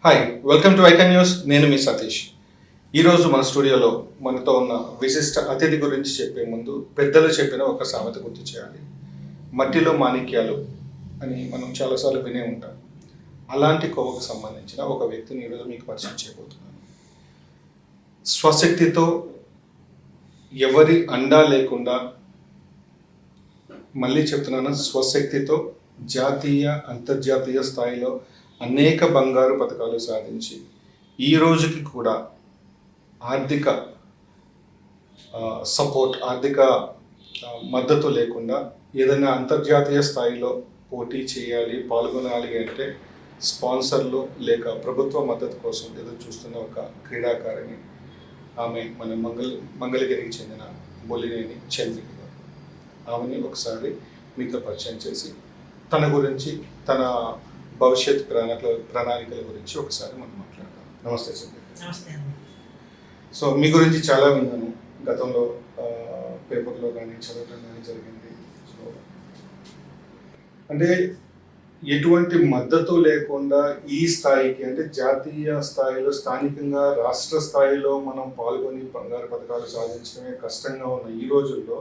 Hi, welcome to icon news. నేను మీ సతీష్. ఈరోజు మన స్టూడియోలో మనతో ఉన్న విశిష్ట అతిథి గురించి చెప్పే ముందు పెద్దలు చెప్పిన ఒక సామెత గుర్తు చేయాలి. మట్టిలో మాణిక్యాలు అని మనం చాలాసార్లు వినే ఉంటాం. అలాంటి కోవకు సంబంధించిన ఒక వ్యక్తిని ఈరోజు మీకు పరిచయం చేయబోతున్నాను. స్వశక్తితో ఎవరి అండా లేకుండా, మళ్ళీ చెప్తున్నాను, స్వశక్తితో జాతీయ అంతర్జాతీయ స్థాయిలో అనేక బంగారు పథకాలు సాధించి ఈ రోజుకి కూడా ఆర్థిక సపోర్ట్, ఆర్థిక మద్దతు లేకుండా ఏదైనా అంతర్జాతీయ స్థాయిలో పోటీ చేయాలి, పాల్గొనాలి అంటే స్పాన్సర్లు లేక ప్రభుత్వ మద్దతు కోసం ఎదురు చూస్తున్న ఒక క్రీడాకారిణి. ఆమె మన మంగళగిరికి చెందిన బొలినేని చంద్రిక గారు. ఆమెని ఒకసారి మీతో పరిచయం చేసి తన గురించి, తన భవిష్యత్ ప్రణాళికల గురించి ఒకసారి మనం మాట్లాడదాం. నమస్తే చంద్రిక. నమస్తే. సో మీ గురించి చాలా విన్నాను, గతంలో పేపర్లో కానీ చదవటం కానీ జరిగింది. సో అంటే ఎటువంటి మద్దతు లేకుండా ఈ స్థాయికి, అంటే జాతీయ స్థాయిలో, స్థానికంగా రాష్ట్ర స్థాయిలో మనం పాల్గొని బంగారు పథకాలు సాధించడమే కష్టంగా ఉన్న ఈ రోజుల్లో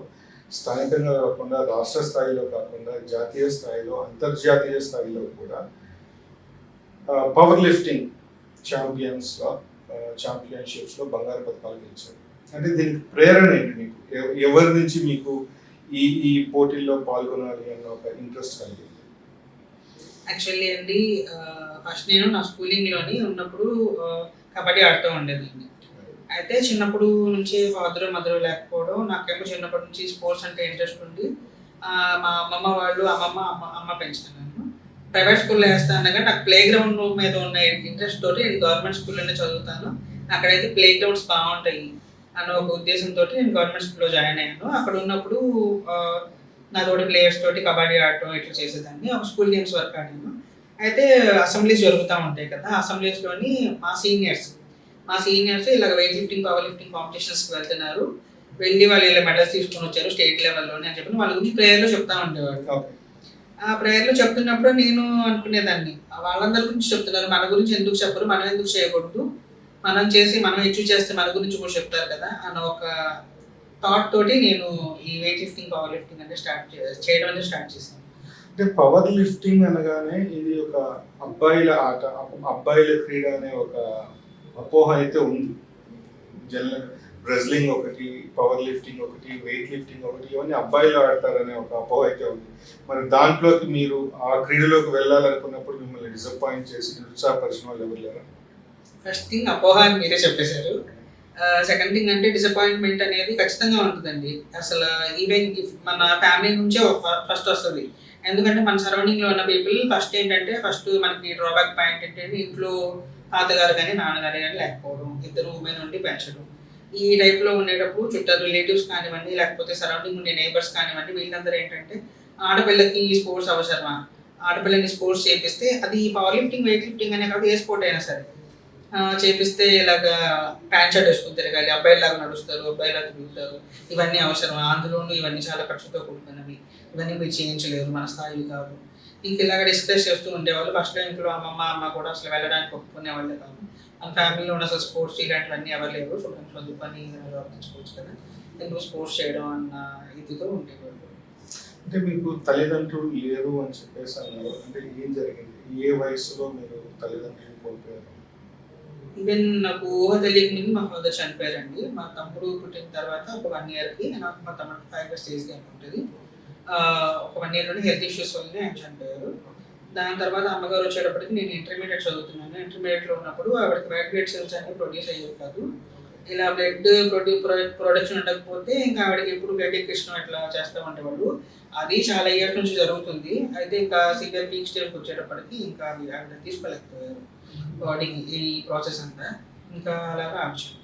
స్థానికంగా కాకుండా, రాష్ట్ర స్థాయిలో కాకుండా, జాతీయ స్థాయిలో, అంతర్జాతీయ స్థాయిలో కూడా పవర్ లిఫ్టింగ్ ఛాంపియన్షిప్స్లో బంగారు పథకాలు గెలిచారు. అంటే దీనికి ప్రేరణ ఏంటి మీకు? ఎవరి నుంచి మీకు ఈ పోటీల్లో పాల్గొనాలి అన్న ఒక ఇంట్రెస్ట్ కలిగింది? యాక్చువల్లీ అండి, ఫస్ట్ నేను నా స్కూలింగ్లోని ఉన్నప్పుడు కబడ్డీ ఆడుతూ ఉండేదాన్ని. అయితే చిన్నప్పుడు నుంచి ఫాదర్ మదర్ లేకపోవడం, నాకేమో చిన్నప్పటి నుంచి స్పోర్ట్స్ అంటే ఇంట్రెస్ట్ ఉండి మా అమ్మమ్మ వాళ్ళు అమ్మ పెంచాను. నేను ప్రైవేట్ స్కూల్లో వేస్తాను కానీ నాకు ప్లే గ్రౌండ్ మీద ఉన్న ఇంట్రెస్ట్ తోటి నేను గవర్నమెంట్ స్కూల్లోనే చదువుతాను, అక్కడైతే ప్లే గ్రౌండ్స్ బాగుంటాయి అన్న ఒక ఉద్దేశంతో నేను గవర్నమెంట్ స్కూల్లో జాయిన్ అయ్యాను. అక్కడ ఉన్నప్పుడు నా తోటి ప్లేయర్స్ తోటి కబడ్డీ ఆడటం ఇట్లా చేసేదాన్ని. ఒక స్కూల్ గేమ్స్ వరకు ఆడాను. అయితే అసెంబ్లీస్ జరుగుతూ ఉంటాయి కదా, అసెంబ్లీస్లోని మా సీనియర్స్ ఇలా వెయిట్ లిఫ్టింగ్, పవర్ లిఫ్టింగ్ కాంపిటీషన్స్కి వెళ్తున్నారు, వెళ్ళి వాళ్ళు ఇలా మెడల్స్ తీసుకొని వచ్చారు స్టేట్ లెవెల్లోనే అని చెప్పి వాళ్ళ గురించి ప్రేయర్లో చెప్తా ఉండేవాళ్ళు. ఆ ప్రేయర్లో చెప్తున్నప్పుడు నేను అనుకునేదాన్ని, వాళ్ళందరి గురించి చెప్తున్నారు, మన గురించి ఎందుకు చెప్పరు, మనం ఎందుకు చేయకూడదు, మనం చేసి మనం అచీవ్ చేస్తే మన గురించి కూడా చెప్తారు కదా అన్న ఒక థాట్ తోటి నేను ఈ వెయిట్ లిఫ్టింగ్, పవర్ లిఫ్టింగ్ అంటే చేయడం అనేది స్టార్ట్ చేశాను. అంటే పవర్ లిఫ్టింగ్ అనగానే ఇది ఒక అబ్బాయిల ఆట, అబ్బాయిల క్రీడ అనే ఒక అపోహ అయితే ఉంది. రెజ్లింగ్ ఒకటి, పవర్ లిఫ్టింగ్ ఒకటి, వెయిట్ లిఫ్టింగ్ ఒకటి, ఇవన్నీ అబ్బాయిలు ఆడతారనే ఒక అపోహ అయితే ఉంది. మరి దాంట్లోకి మీరు ఆ క్రీడలోకి వెళ్ళాలనుకున్నప్పుడు మిమ్మల్ని డిసప్పాయింట్ చేసి నిరుత్సాహపరిచిన వాళ్ళు ఎవరు లేరా? ఫస్ట్ థింగ్ అపోహ అని మీరే చెప్పేశారు. సెకండ్ థింగ్ అంటే డిసప్పాయింట్మెంట్ అనేది ఖచ్చితంగా ఉంటుందండి. అసలు ఈవెన్ మన ఫ్యామిలీ నుంచే ఫస్ట్ వస్తుంది. ఎందుకంటే మన సరౌండింగ్లో ఉన్న పీపుల్ ఫస్ట్ మనకి డ్రాబ్యాక్ పాయింట్ ఏంటంటే ఇంట్లో తాతగారు కానీ నాన్నగారు కానీ లేకపోవడం, ఇద్దరు ఉమెన్ ఉండి పెంచడం. ఈ టైప్లో ఉండేటప్పుడు చుట్టాలు రిలేటివ్స్ కానివ్వండి, లేకపోతే సరౌండింగ్ ఉండే నేబర్స్ కానివ్వండి, వీళ్ళందరూ ఏంటంటే ఆడపిల్లకి ఈ స్పోర్ట్స్ అవసరమా, ఆడపిల్లని స్పోర్ట్స్ చేపిస్తే, అది పవర్ లిఫ్టింగ్, వెయిట్ లిఫ్టింగ్ అనే కాదు, ఏ స్పోర్ట్ అయినా సరే చేపిస్తే ఇలాగా ప్యాంట్ షర్ట్ వేసుకుని తిరగాలి, అబ్బాయిలాగా నడుస్తారు, అబ్బాయిలాగా తిరుగుతారు, ఇవన్నీ అవసరం, అందులోనూ ఇవన్నీ చాలా ఖర్చుతో కూడుకున్నవి, ఇవన్నీ మీరు చేయించలేరు, మన స్థాయి కాదు. ఇంక ఇలాగ డిస్కస్ చేస్తూ ఉండేవాళ్ళు. ఫస్ట్ ఇంట్లో అమ్మ కూడా అసలు వెళ్ళడానికి ఒప్పుకునేవాళ్ళే కాదు. మన ఫ్యామిలీలో ఉన్న అసలు స్పోర్ట్స్ ఇలాంటివన్నీ ఎవరు లేవు, చదువుకొని జాబ్ తెచ్చుకోవచ్చు కదా, ఎందుకు స్పోర్ట్స్ చేయడం అన్న ఇదితో ఉండేవాళ్ళు. అంటే మీకు తల్లిదండ్రులు లేరు అని చెప్పేసి అన్నారు. అంటే ఏం జరిగింది? ఏ వయసులో మీరు తల్లిదండ్రులు కోల్పోయారు? ఈవెన్ నాకు ఊహ తెలియక ముందు మా ఫాదర్ చనిపోయారండి. మా తమ్ముడు పుట్టిన తర్వాత ఒక 1 yearకి, నాకు మా తమ్ముడు 5 years ఏజ్ గ్యాప్ ఉంటుంది. ఒక 1 yearలోనే హెల్త్ ఇష్యూస్ వల్లనే ఆయన చనిపోయారు. దాని తర్వాత అమ్మగారు వచ్చేటప్పటికి నేను ఇంటర్మీడియట్ చదువుతున్నాను. ఇంటర్మీడియట్లో ఉన్నప్పుడు ఆవిడకి వైట్ బ్లడ్ సెల్స్ అనేవి ప్రొడ్యూస్ అయ్యేవి కాదు. ఇలా బ్లడ్ ప్రొడక్షన్ ఉండకపోతే ఇంకా ఆవిడకి ఎప్పుడు బ్లడ్ ఎక్కించడం ఇట్లా చేస్తూ ఉండేవాళ్ళు. అది చాలా ఇయర్స్ నుంచి జరుగుతుంది. అయితే ఇంకా సివియర్ పీక్ స్టేజ్కి వచ్చేటప్పటికి ఇంకా ఆవిడ తీసుకోలేకపోయారు బాడీకి ఈ ప్రాసెస్ అంతా, ఇంకా అలాగా ఆప్షన్.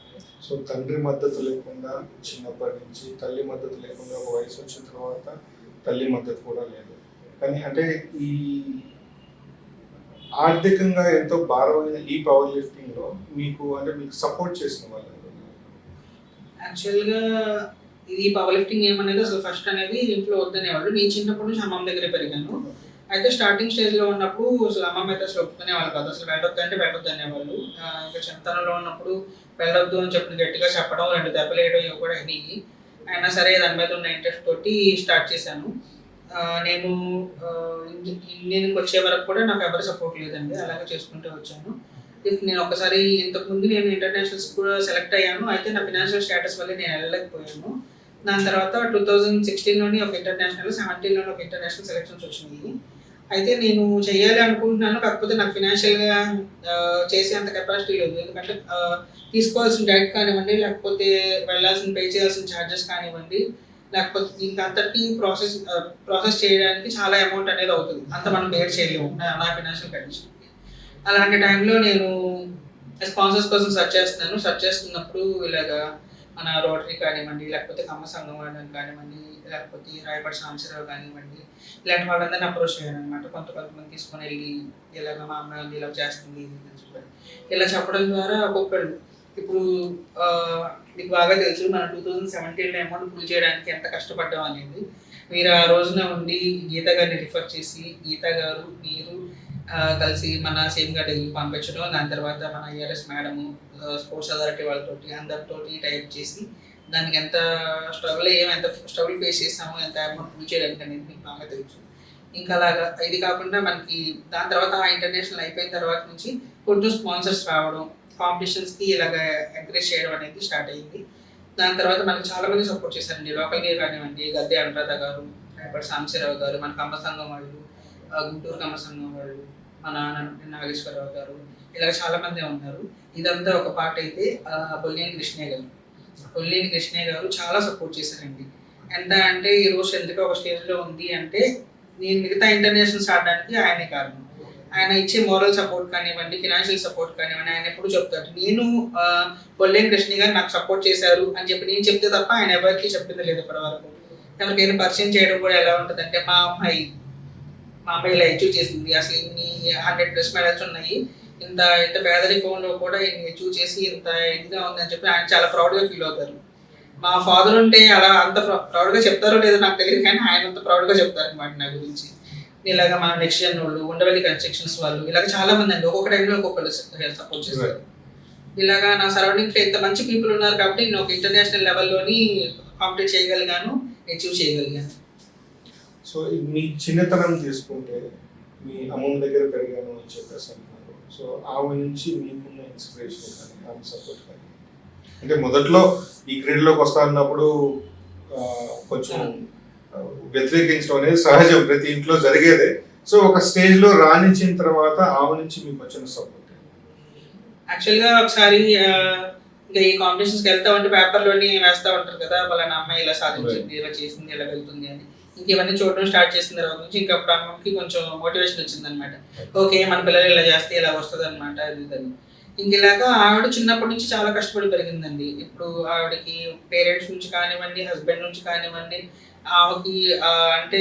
సో తండ్రి మద్దతు లేకుండా చిన్నప్పటి నుంచి, తల్లి మద్దతు లేకుండా ఒక వయసు వచ్చిన తర్వాత తల్లి మద్దతు కూడా లేదు. కానీ అంటే ఈ ఆర్థికంగా ఎంతో భారమైన ఈ పవర్ లిఫ్టింగ్లో మీకు సపోర్ట్ చేసిన వాళ్ళు? యాక్చువల్గా ఇది పవర్ లిఫ్టింగ్ ఏమనేది అసలు ఫస్ట్ అనేది ఇంట్లో వద్దనేవాళ్ళు. నేను చిన్నప్పటి నుంచి అమ్మమ్మ దగ్గరే పెరిగాను. అయితే స్టార్టింగ్ స్టేజ్లో ఉన్నప్పుడు అసలు అమ్మమ్మ అయితే అసలు ఒప్పుకునే వాళ్ళు కాదు, అసలు వెళ్ళొద్దు అంటే వెళ్ళొద్దు అనేవాళ్ళు. ఇంకా చిన్నతనంలో ఉన్నప్పుడు వెళ్ళొద్దు అని చెప్పి గట్టిగా చెప్పడం, 2 దెబ్బలు వేయడం ఇవి కూడా అయినాయి. అయినా సరే దాని మీద ఉన్న ఇంట్రెస్ట్ తోటి స్టార్ట్ చేశాను. నేను ఇంజనీరింగ్కి వచ్చే వరకు కూడా నాకు ఎవరి సపోర్ట్ లేదండి, అలాగే చేసుకుంటూ వచ్చాను. నేను ఒకసారి ఇంతకుముందు నేను ఇంటర్నేషనల్స్ కూడా సెలెక్ట్ అయ్యాను, అయితే నా ఫినాన్షియల్ స్టేటస్ వల్ల నేను వెళ్ళలేకపోయాను. దాని తర్వాత 2016లోని ఒక ఇంటర్నేషనల్, 17లోని ఒక ఇంటర్నేషనల్ సెలెక్షన్స్ వచ్చినాయి. అయితే నేను చేయాలి అనుకుంటున్నాను, కాకపోతే నాకు ఫినాన్షియల్గా చేసేంత కెపాసిటీ లేదు. ఎందుకంటే తీసుకోవాల్సిన డైట్ కానివ్వండి, లేకపోతే వెళ్ళాల్సిన పే చేయాల్సిన ఛార్జెస్ కానివ్వండి, లేకపోతే దీనికి అంతటికీ ప్రాసెస్ చేయడానికి చాలా అమౌంట్ అనేది అవుతుంది, అంత మనం బేర్ చేయలేము నా ఫినాన్షియల్ కండిషన్కి. అలాంటి టైంలో నేను స్పాన్సర్స్ కోసం సెర్చ్ చేస్తున్నప్పుడు ఇలాగా మన రోటరీ కానివ్వండి, లేకపోతే కమ్మ సంఘం వాళ్ళని కానివ్వండి, లేకపోతే రాయపాటి సాంబశివరావు కానివ్వండి, ఇలాంటి వాళ్ళందరినీ అప్రోచ్ అయ్యాను అనమాట. కొంతమంది తీసుకొని వెళ్ళి ఇలాగ మా అమ్మాయి ఇలా చేస్తుంది ఇది అని చెప్పారు. ఇలా చెప్పడం ద్వారా ఒక్కొక్కళ్ళు ఇప్పుడు మీకు బాగా తెలుసు మన 2017లో అమౌంట్ పుల్ చేయడానికి ఎంత కష్టపడ్డాం అనేది. మీరు ఆ రోజున ఉండి గీత గారిని రిఫర్ చేసి గీత గారు మీరు కలిసి మన సేమ్ గారికి పంపించడం, దాని తర్వాత మన ఐఆర్ఎస్ మేడము, స్పోర్ట్స్ అథారిటీ వాళ్ళతోటి అందరితోటి టైప్ చేసి దానికి ఎంత స్ట్రగుల్ ఫేస్ చేసాము, ఎంత అమౌంట్ పుల్ చేయడానికి అనేది మీకు బాగా తెలుసు. ఇంకా అలాగా ఇది కాకుండా మనకి దాని తర్వాత ఆ ఇంటర్నేషనల్ అయిపోయిన తర్వాత నుంచి కొంచెం స్పాన్సర్స్ రావడం, కాంపిటీషన్స్కి ఇలాగ ఎంకరేజ్ చేయడం అనేది స్టార్ట్ అయ్యింది. దాని తర్వాత మనకి చాలామంది సపోర్ట్ చేశారండి, లోకల్ గేర్ కానివ్వండి, గద్దె అనురాధ గారు, రాయపాటి సాంబశివరావు గారు, మన కమ్మ సంఘం వాళ్ళు, గుంటూరు కమ్మ సంఘం వాళ్ళు, మన నాగేశ్వరరావు గారు, ఇలా చాలామంది ఉన్నారు. ఇదంతా ఒక పార్ట్ అయితే బొల్లేని కృష్ణయ్య గారు చాలా సపోర్ట్ చేశారండి. ఎంత అంటే ఈ రోజు ఎందుకు ఒక స్టేజ్లో ఉంది అంటే నేను మిగతా ఇంటర్నేషనల్స్ ఆడడానికి ఆయనే కారణం. ఆయన ఇచ్చే మోరల్ సపోర్ట్ కానివ్వండి, ఫినాన్షియల్ సపోర్ట్ కానివ్వండి, ఆయన ఎప్పుడు చెప్తాడు నేను బొల్లేని కృష్ణయ్య గారు నాకు సపోర్ట్ చేశారు అని చెప్పి నేను చెప్తే తప్ప ఆయన ఎవరికి చెప్పింది లేదు ఇప్పటివరకు. ఎవరికైనా పరిచయం చేయడం కూడా ఎలా ఉంటుందంటే మా అమ్మాయి ఇలా అచీవ్ చేసింది, అసలు ఇన్ని 100+ మెడల్స్ ఉన్నాయి, ఇంత పేదరికంలో కూడా ఇన్ని అచీవ్ చేసి ఇంత ఇదిగా ఉందని చెప్పి ఆయన చాలా ప్రౌడ్గా ఫీల్ అవుతారు. మా ఫాదర్ ఉంటే అలా అంత ప్రౌడ్గా చెప్తారో లేదో నాకు తెలియదు, కానీ ఆయన అంత ప్రౌడ్గా చెప్తారు అనమాట నా గురించి. ఇలాగ మా నెక్స్ట్ జన్ వాళ్ళు, ఉండవల్లి కన్స్ట్రక్షన్స్ వాళ్ళు, ఇలాగ చాలా మంది అండి, ఒక్కొక్క టైంలో ఒక్కొక్కరు సపోర్ట్ చేస్తారు. ఇలాగా నా సరౌండింగ్స్లో ఇంత మంచి పీపుల్ ఉన్నారు కాబట్టి నేను ఒక ఇంటర్నేషనల్ లెవెల్లోని కాంపిటీట్ చేయగలిగాను, అచీవ్ చేయగలిగాను. సో మీ చిన్నతనం తీసుకుంటే మీ అమ్మమ్మ దగ్గర పెరిగాను అని చెప్పేసి అంటున్నారు. సో ఆమె నుంచి మీకున్న ఇన్స్పిరేషన్ కానీ ఆమె సపోర్ట్ కానీ, అంటే మొదట్లో ఈ క్రీడలోకి వస్తానన్నప్పుడు కొంచెం వ్యతిరేకించడం అనేది సహజం, ప్రతి ఇంట్లో జరిగేదే. సో ఒక స్టేజ్లో రాణించిన తర్వాత ఆమె నుంచి మీకు వచ్చిన సపోర్ట్? యాక్చువల్గా ఒకసారి ఇంకా ఈ కాంపిటీషన్స్కి వెళ్తా ఉంటే పేపర్లోని వేస్తూ ఉంటారు కదా, వాళ్ళ అమ్మాయి ఇలా సాధించింది, ఇలా చేసింది, ఇలా వెళ్తుంది అని. ఇంక ఇవన్నీ చూడడం స్టార్ట్ చేసిన తర్వాత నుంచి ఇంకా అప్పుడు అమ్మకి కొంచెం మోటివేషన్ వచ్చింది అనమాట. ఓకే మన పిల్లలు ఇలా చేస్తే ఇలా వస్తుంది అనమాట అది. ఇంక ఇలాగా ఆవిడ చిన్నప్పటి నుంచి చాలా కష్టపడి పెరిగిందండి. ఇప్పుడు ఆవిడకి పేరెంట్స్ నుంచి కానివ్వండి, హస్బెండ్ నుంచి కానివ్వండి, ఆమెకి అంటే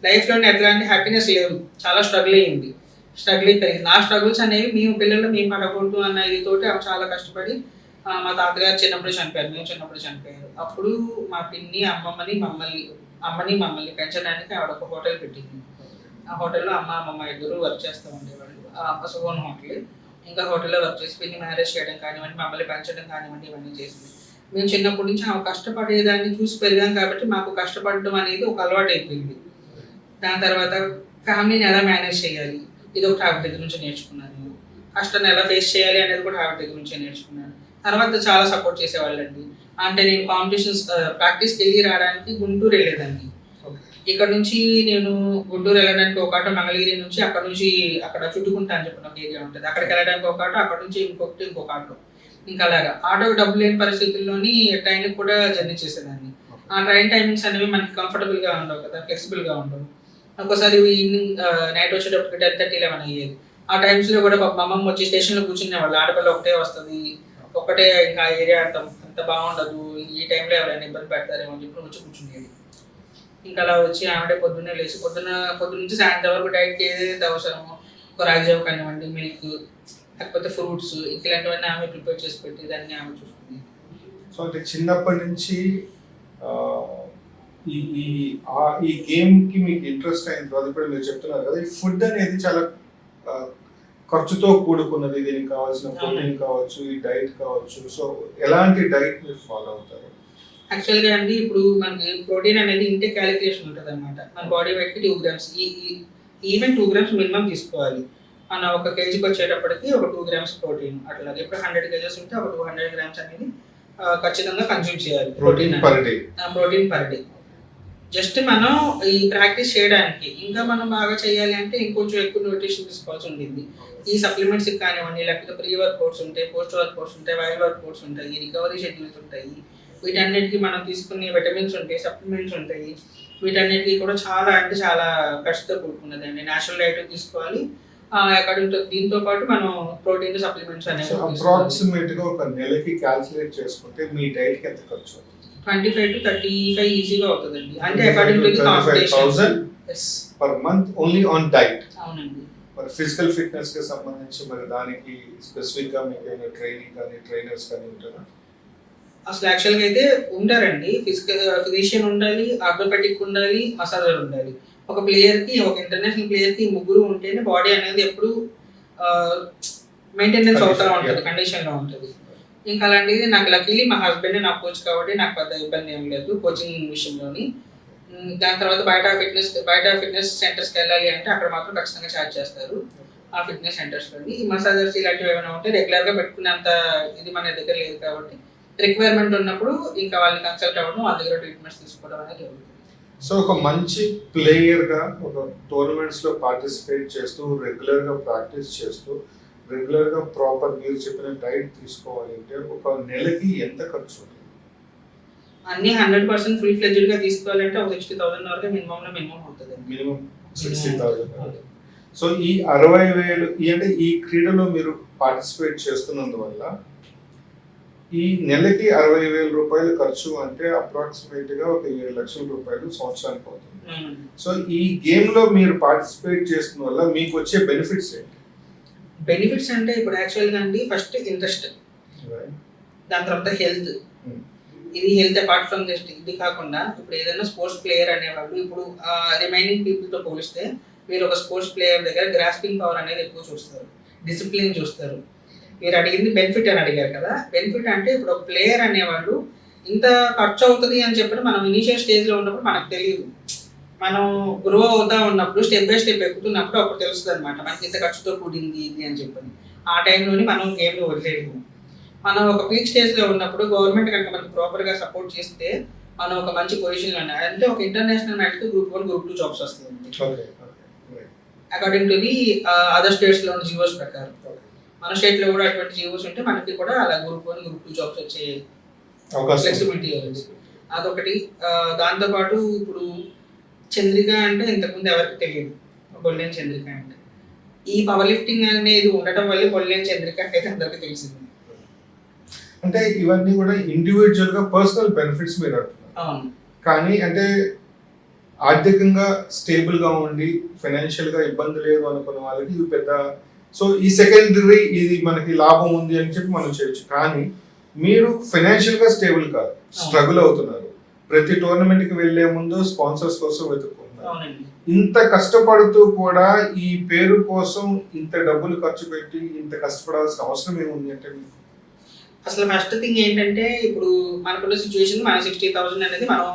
లైఫ్లోనే ఎట్లాంటి హ్యాపీనెస్ లేదు, చాలా స్ట్రగుల్ అయ్యి పెరిగింది. ఆ స్ట్రగుల్స్ అనేవి మేము పిల్లలు మేము పడకూడదు అన్న ఇదితోటి ఆమె చాలా కష్టపడి మా తాతగారు చిన్నప్పుడు చనిపోయారు, మేము చిన్నప్పుడు చనిపోయారు. అప్పుడు మా పిన్ని అమ్మని మమ్మల్ని పెంచడానికి ఆవిడ ఒక హోటల్ పెట్టింది. ఆ హోటల్లో అమ్మమ్మ ఇద్దరు వర్క్ చేస్తూ ఉండేవాళ్ళు. అమ్మ ఓన్ హోటల్, ఇంకా హోటల్లో వర్క్ చేసి పిన్ని మ్యారేజ్ చేయడం కానివ్వండి, మమ్మల్ని పెంచడం కానివ్వండి, ఇవన్నీ చేసింది. మేము చిన్నప్పటి నుంచి ఆమె కష్టపడేదాన్ని చూసి పెరిగాం కాబట్టి మాకు కష్టపడడం అనేది ఒక అలవాటు అయిపోయింది. దాని తర్వాత ఫ్యామిలీని ఎలా మేనేజ్ చేయాలి ఇది ఒకటి ఆవిడ దగ్గర నుంచి నేర్చుకున్నాను. కష్టాన్ని ఎలా ఫేస్ చేయాలి అనేది కూడా ఆవిడ దగ్గర నుంచే నేర్చుకున్నాను. తర్వాత చాలా సపోర్ట్ చేసేవాళ్ళండి. అంటే నేను కాంపిటీషన్స్ ప్రాక్టీస్కి వెళ్ళి రావడానికి గుంటూరు వెళ్ళేదాన్ని. ఇక్కడ నుంచి నేను గుంటూరు వెళ్ళడానికి ఒక ఆటో, మంగళగిరి నుంచి అక్కడ చుట్టుకుంటా అని చెప్పిన ఒక ఏరియా ఉంటుంది, అక్కడికి వెళ్ళడానికి ఒక ఆటో, అక్కడ నుంచి ఇంకొక ఆటో. ఇంకా అలాగా ఆటోకి డబ్బు లేని పరిస్థితుల్లోని ట్రైన్కి కూడా జర్నీ చేసేదాన్ని. ఆ ట్రైన్ టైమింగ్స్ అనేవి మనకి కంఫర్టబుల్గా ఉండవు కదా, ఫ్లెక్సిబుల్గా ఉండవు. ఒక్కోసారి ఈవినింగ్ నైట్ వచ్చేటప్పటికి 10:30, 11 అయ్యేది. ఆ టైమ్స్లో కూడా మా అమ్మమ్మ వచ్చి స్టేషన్లో కూర్చునేవాళ్ళు. ఆడపిల్ల ఒకటే వస్తుంది, ఒకటే ఇంకా ఏరియా అంత బాగుండదు, ఈ టైంలో ఎవరైనా ఇబ్బంది పెడతారేమో అని చెప్పి వచ్చి కూర్చునేది. ఇంకా అలా వచ్చి ఆవిడే పొద్దున్నే లేచి పొద్దున్న నుంచి సాయంత్రం వరకు డైట్కి ఏదైతే అవసరమో, ఒక రాగిజావ కానివ్వండి, మిల్క్, లేకపోతే ఫ్రూట్స్, ఇలాంటివన్నీ ఆమె ప్రిపేర్ చేసి పెట్టి దాన్ని ఆమె చూసుకుంది. సో అంటే చిన్నప్పటి నుంచి ఈ ఈ ఈ గేమ్ కి మీకు ఇంట్రెస్ట్ అయిన తర్వాత ఇప్పుడు మీరు చెప్తున్నారు కదా, ఈ ఫుడ్ అనేది చాలా ఆ, ఖర్చుతో కూడుకున్నది. దీనికి కావాల్సిన ప్రోటీన్ కావచ్చు, ఈ డైట్ కావచ్చు. సో ఎలాంటి డైట్ మీరు ఫాలో అవుతారు? యాక్చువల్గా అండి ఇప్పుడు మనకి ప్రోటీన్ అనేది ఇంటేక్ క్యాలిక్యులేషన్ ఉంటుంది అనమాట. మన బాడీ వెయిట్కి 2 గ్రామ్స్ ఈవెన్ 2 గ్రామ్స్ మినిమం తీసుకోవాలి. మన ఒక కేజీకి వచ్చేటప్పటికి ఒక 2 గ్రామ్స్ ప్రోటీన్, అట్లాగే ఇప్పుడు 100 కేజెస్ ఉంటే ఒక 200 గ్రామ్స్ అనేది ఖచ్చితంగా కన్జ్యూమ్ చేయాలి protein per day. Protein per day. Just మనం ఈ ప్రాక్టీస్ చేయడానికి ఇంకా మనం బాగా చేయాలి అంటే ఇంకొంచెం ఎక్కువ న్యూట్రిషన్ తీసుకోవాల్సి ఉంటుంది. ఈ సప్లిమెంట్స్ కానివ్వండి, లేకపోతే ప్రీ వర్కౌట్స్ ఉంటాయి, పోస్ట్ వర్కౌట్స్ ఉంటాయి, వైల్ వర్కౌట్స్ ఉంటాయి, రికవరీ షెడ్యూల్స్ ఉంటాయి. వీటన్నిటికీ మనం తీసుకునే విటమిన్స్ ఉంటాయి, సప్లిమెంట్స్ ఉంటాయి. వీటన్నిటికీ కూడా చాలా అంటే చాలా ఖర్చుతో కూడుకున్నది అండి. నేచురల్ డైట్ తీసుకోవాలి. అకార్డింగ్ టు దీంతో పాటు మనం ప్రోటీన్ సప్లిమెంట్స్ అనేవి అప్రాక్సిమేట్ గా ఒక నెలకి క్యాల్కులేట్ చేసుకుంటే మీ డైట్ కి ఎంత ఖర్చు అవుతుంది? 25 to 35 ఈజీగా అవుతుందండి. అంటే according to the competition per month only on diet. అవునండి. మరి ఫిజికల్ ఫిట్నెస్ కి సంబంధించి మరి దానికి స్పెసిఫిక్ గా మీకు ఏమైనా ట్రైనింగ్ కానీ ట్రైనర్స్ కానీ ఉంటారా? అసలు యాక్చువల్గా అయితే ఉంటారండి. ఫిజిషియన్ ఉండాలి, ఆర్థోపెడిక్ ఉండాలి, మసాజర్ ఉండాలి. ఒక ప్లేయర్కి, ఒక ఇంటర్నేషనల్ ప్లేయర్కి ముగ్గురు ఉంటేనే బాడీ అనేది ఎప్పుడు మెయింటెనెన్స్ అవుతూ ఉంటుంది, కండిషన్లో ఉంటుంది. ఇంకా అలాంటిది నాకు లక్కీలీ మా హస్బెండ్ నా కోచ్ కాబట్టి నాకు పెద్ద ఇబ్బంది ఏం లేదు కోచింగ్ విషయంలోని. దాని తర్వాత బయట ఫిట్నెస్ సెంటర్స్కి వెళ్ళాలి అంటే అక్కడ మాత్రం ఖచ్చితంగా ఛార్జ్ చేస్తారు ఆ ఫిట్నెస్ సెంటర్స్లోని. ఈ మసాజర్స్ ఇలాంటివి ఏమైనా ఉంటే రెగ్యులర్గా పెట్టుకునేంత ఇది మన దగ్గర లేదు కాబట్టి రిక్వైర్మెంట్ ఉన్నప్పుడు ఇంకా వాళ్ళని కన్సల్ట్ అవ్వడం, వాళ్ళ దగ్గర ట్రీట్మెంట్స్ తీసుకోవడం అనేది జరుగుతుంది. సో ఒక మంచి ప్లేయర్ గా ఒక టోర్నమెంట్స్ లో పార్టిసిపేట్ చేస్తూ రెగ్యులర్ గా ప్రాక్టీస్ చేస్తూ రెగ్యులర్ గా ప్రాపర్ మీరు చెప్పిన డైట్ తీసుకోవాలి అంటే ఒక నెలకి ఎంత ఖర్చు ఉంటుంది? అన్ని 100% ఫుల్ ఫ్లెడ్జ్డ్ గా తీసుకోవాలంటే ఒక 60,000 వరకు మినిమం అవుతుంది. మినిమం 60,000. సో ఈ 60,000 అంటే ఈ క్రీడలో మీరు పార్టిసిపేట్ చేస్తున్నందువల్ల ఈ నెలకి 60,000 రూపాయలు ఖర్చు అంటే అప్రాక్సిమేట్ గా ఒక 7 లక్షల రూపాయలు సంవత్సరానికి అవుతుంది. సో ఈ గేమ్ లో మీరు పార్టిసిపేట్ చేస్తున్న వల్ల మీకు వచ్చే బెనిఫిట్స్ ఏంటి? బెనిఫిట్స్ అంటే ఇప్పుడు యాక్చువల్గా అండి ఫస్ట్ ఇంట్రెస్ట్, దాని తర్వాత హెల్త్. ఇది హెల్త్ అపార్ట్ ఫ్రమ్ జస్ట్ ఇది కాకుండా ఇప్పుడు ఏదైనా స్పోర్ట్స్ ప్లేయర్ అనేవాళ్ళు ఇప్పుడు రిమైనింగ్ పీపుల్తో పోలిస్తే మీరు ఒక స్పోర్ట్స్ ప్లేయర్ దగ్గర గ్రాస్పింగ్ పవర్ అనేది ఎక్కువ చూస్తారు, డిసిప్లిన్ చూస్తారు. మీరు అడిగింది బెనిఫిట్ అని అడిగారు కదా. బెనిఫిట్ అంటే ఇప్పుడు ఒక ప్లేయర్ అనేవాళ్ళు ఇంత ఖర్చు అవుతుంది అని చెప్పి మనం ఇనీషియల్ స్టేజ్లో ఉన్నప్పుడు మనకు తెలియదు. మనం గ్రో అవుతా ఉన్నప్పుడు స్టెప్ బై స్టెప్ ఎక్కుతున్నప్పుడు అప్పుడు తెలుస్తుంది అనమాట మనకి ఇంత ఖర్చుతో కూడింది ఇది అని చెప్పని. ఆ టైంలోని మనం గేమ్లో వదిలేము. మనం ఒక పీక్ స్టేజ్లో ఉన్నప్పుడు గవర్నమెంట్ కనుక మనకి ప్రాపర్గా సపోర్ట్ చేస్తే మనం ఒక మంచి పొజిషన్లో ఉన్నాయి. అంటే ఒక ఇంటర్నేషనల్ మ్యాచ్కి Group 1, Group 2 జాబ్స్ వస్తుంది అకార్డింగ్ టు ది అదర్ స్టేట్స్లో ఉన్న జీవోస్ ప్రకారం. మన స్టేట్లో కూడా అటువంటి జీవోస్ ఉంటే మనకి కూడా అలా Group 1, Group 2 జాబ్స్ వచ్చే ఫ్లెక్సిబిలిటీ ఉంది. అదొకటి. దాంతోపాటు ఇప్పుడు చంద్రిక అంటే ఇంతకుముందు ఎవరికి తెలియదు, బొల్లేని చంద్రిక అంటే. ఈ పవర్ లిఫ్టింగ్ అనేది ఉండటం వల్ల బొల్లేని చంద్రిక అయితే అందరికీ తెలిసింది. అంటే ఇవన్నీ కూడా ఇండివిజువల్ గా పర్సనల్ బెనిఫిట్స్ మీరు అంటున్నారు. కానీ అంటే ఆర్థికంగా స్టేబుల్ గా ఉండి ఫైనాన్షియల్ గా ఇబ్బంది లేదు అనుకున్న వాళ్ళకి ఇది పెద్ద. సో ఈ సెకండరీ ఇది మనకి లాభం ఉంది అని చెప్పి మనం చేయొచ్చు. కానీ మీరు ఫైనాన్షియల్ గా స్టేబుల్ కాదు, స్ట్రగుల్ అవుతున్నారు. ప్రతి టోర్నమెంట్ కి వెళ్లే ముందు స్పాన్సర్స్ కోసం వెతుక్కుంటున్నారు. ఇంత కష్టపడుతూ కూడా ఈ పేరు కోసం ఇంత డబ్బులు ఖర్చు పెట్టి ఇంత కష్టపడాల్సిన అవసరం ఏముంది అంటే? అసలు ఫస్ట్ థింగ్ ఏంటంటే ఇప్పుడు మనకున్న సిచ్యువేషన్ మన 60,000 అనేది మనం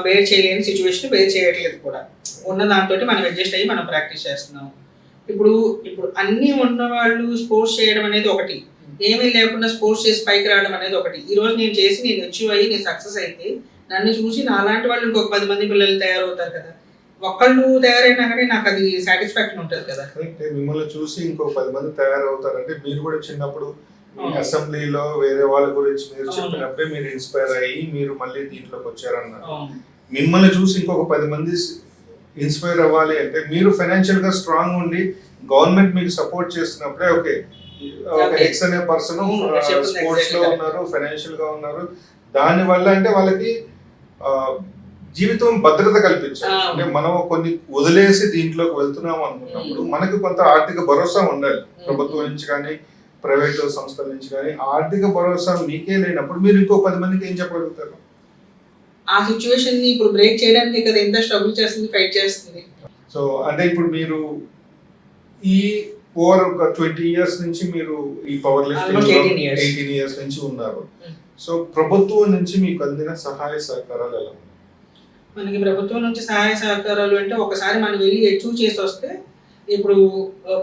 బేర్ చేయలేని సిచ్యువేషన్, బేర్ చేయట్లేదు కూడా. ఉన్న దాంతో మనం అడ్జస్ట్ అయ్యి మనం ప్రాక్టీస్ చేస్తున్నాం. ఇప్పుడు అన్నీ ఉన్న వాళ్ళు స్పోర్ట్స్ చేయడం అనేది ఒకటి, ఏమీ లేకుండా స్పోర్ట్స్ చేసి పైకి రావడం అనేది ఒకటి. ఈ రోజు నేను చేసి నేను అచీవ్ అయ్యి నేను సక్సెస్ అయితే నన్ను చూసి నాలాంటి వాళ్ళు ఇంకొక 10 మంది పిల్లలు తయారవుతారు కదా. ఒక్కళ్ళు తయారైనా కానీ నాకు అది సాటిస్ఫాక్షన్ ఉంటుంది కదా. మిమ్మల్ని చూసి ఇంకో 10 మంది తయారవుతారంటే మీరు కూడా చిన్నప్పుడు అసెంబ్లీలో వేరే వాళ్ళ గురించి మీరు చెప్పినప్పుడే మీరు ఇన్స్పైర్ అయ్యి మీరు మళ్ళీ దీంట్లోకి వచ్చారన్నారు. మిమ్మల్ని చూసి ఇంకొక 10 మంది ఇన్స్పైర్ అవ్వాలి అంటే మీరు ఫైనాన్షియల్ గా స్ట్రాంగ్ ఉండి గవర్నమెంట్ మీకు సపోర్ట్ చేస్తున్నప్పుడే ఓకే ఎక్స్ అనే పర్సన్ స్పోర్ట్స్ లో ఉన్నారు, ఫైనాన్షియల్ గా ఉన్నారు. దాని వల్ల అంటే వాళ్ళకి జీవితం భద్రత కల్పించాలి. అంటే మనం కొన్ని వదిలేసి దీంట్లోకి వెళ్తున్నాం అనుకున్నప్పుడు మనకి కొంత ఆర్థిక భరోసా ఉండాలి. ప్రభుత్వం నుంచి కానీ ప్రైవేట్ సంస్థల నుంచి కానీ ఆర్థిక భరోసా మీకే లేనప్పుడు మీరు ఇంకో 10 మందికి ఏం చెప్పగలుగుతారు? ఆ సిచ్యువేషన్ ని ఇప్పుడు బ్రేక్ చేయడానికి కదా ఎంత స్ట్రగుల్ చేస్తుంది, ఫైట్ చేస్తుంది. సో అంటే ఇప్పుడు మీరు ఈ ఓవర్ ఒక 20 ఇయర్స్ నుంచి మీరు ఈ power lifting Almost 18 years. 18 years నుంచి ఉన్నారు. సో ప్రభుత్వం నుంచి మీకు అందిన సహాయ సహకారాలు ఎలా ఉన్నాయి? మనకి ప్రభుత్వం నుంచి సహాయ సహకారాలు అంటే ఒకసారి మనం వెళ్ళి అచీవ్ చేసి వస్తే, ఇప్పుడు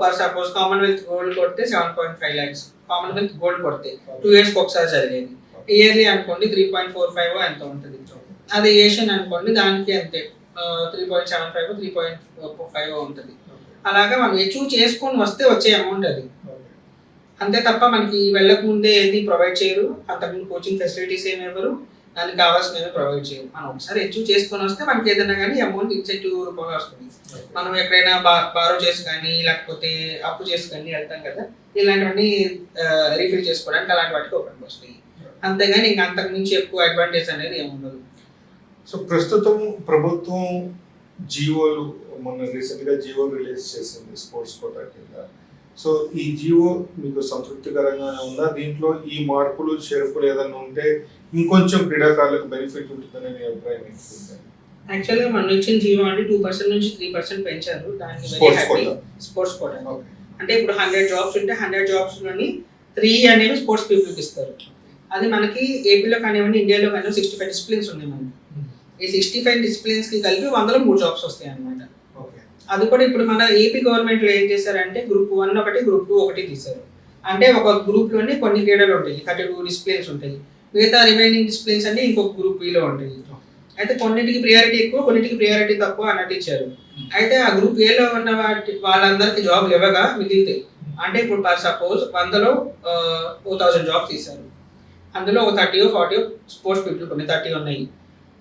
ఫర్ సపోజ్ కామన్వెల్త్ గోల్డ్ కొడితే 7.5 lakhs, కామన్వెల్త్ గోల్డ్ కొడితే 2 years ఒకసారి జరిగేది. ఇయర్లీ అనుకోండి 3.45 ఎంత ఉంటుంది. అది ఏషియన్ అనుకోండి దానికి అంతే 3.75 3.5 ఉంటుంది. అలాగా మనం అచీవ్ చేసుకొని వస్తే వచ్చే అమౌంట్ అది. అంతే తప్ప మనకి వెళ్ళక ముందే ఏది ప్రొవైడ్ చేయరు, అంతకుముందు కోచింగ్ ఫెసిలిటీస్ ఏమి ఇవ్వరు, దానికి కావాల్సినవి ప్రొవైడ్ చేయరు. మనం ఒకసారి అచీవ్ చేసుకొని వస్తే మనకి ఏదైనా కానీ అమౌంట్ ఇన్సెంటివ్ రూపంలో వస్తుంది. మనం ఎక్కడైనా బారో చేసి కానీ లేకపోతే అప్పు చేసి కానీ వెళ్తాం కదా, ఇలాంటివన్నీ రీఫిల్ చేసుకోవడానికి అలాంటి వాటికి ఉపయోగం వస్తాయి. అంతేగాని ఇంకా అంతకు మించి ఎక్కువ అడ్వాంటేజ్ అనేది ఏముండదు. సో ప్రస్తుతం ప్రభుత్వం జియోలు మొన్న రీసెంట్గా జియో రిలీజ్ చేసింది స్పోర్ట్స్ కోటా కింద. సో ఈ జియో మీకు సంతృప్తికరంగానే ఉందా? దీంట్లో ఈ మార్పులు చేర్పులు ఏదైనా ఉంటే ఇంకొంచెం క్రీడాకారులకు బెనిఫిట్ ఉంటుందని మీ అభిప్రాయం ఏంటి? యాక్చువల్గా మనం ఇచ్చిన జియో అంటే 2% నుంచి 3% పెంచారు. దానికి స్పోర్ట్స్ కోటా అంటే ఇప్పుడు 100 జాబ్స్ ఉంటే 100 జాబ్స్లోని 3 అనేవి స్పోర్ట్స్ పీపుల్కి ఇస్తారు. అది మనకి ఏపీలో కానివ్వండి, ఇండియాలో కానివ్వండి 65 డిసిప్లిన్స్ ఉన్నాయి మనకి. ఈ 65 డిసిప్లిన్స్కి కలిపి 100లో 3 జాబ్స్ వస్తాయి అన్నమాట. అది కూడా ఇప్పుడు మన ఏపీ గవర్నమెంట్లో ఏం చేశారంటే గ్రూప్ 1 ఒకటి, గ్రూప్ 2 ఒకటి తీశారు. అంటే ఒక గ్రూప్లోనే కొన్ని క్రీడలు ఉంటాయి, 32 డిసిప్లిన్స్ ఉంటాయి. మిగతా రిమైనింగ్ డిసిప్లిన్స్ అన్ని ఇంకొక గ్రూప్ బిలో ఉంటాయి. అయితే కొన్నిటికి ప్రియారిటీ ఎక్కువ, కొన్నిటికి ప్రియారిటీ తక్కువ అన్నట్టు ఇచ్చారు. అయితే ఆ గ్రూప్ ఏలో ఉన్న వాళ్ళందరికీ జాబ్లు ఇవ్వగా మిగిలితాయి. అంటే ఇప్పుడు ఫర్ సపోజ్ 100లో 1000 జాబ్స్ తీశారు. అందులో ఒక 30-40 స్పోర్ట్స్ పీపుల్, కొన్ని 30 ఉన్నాయి.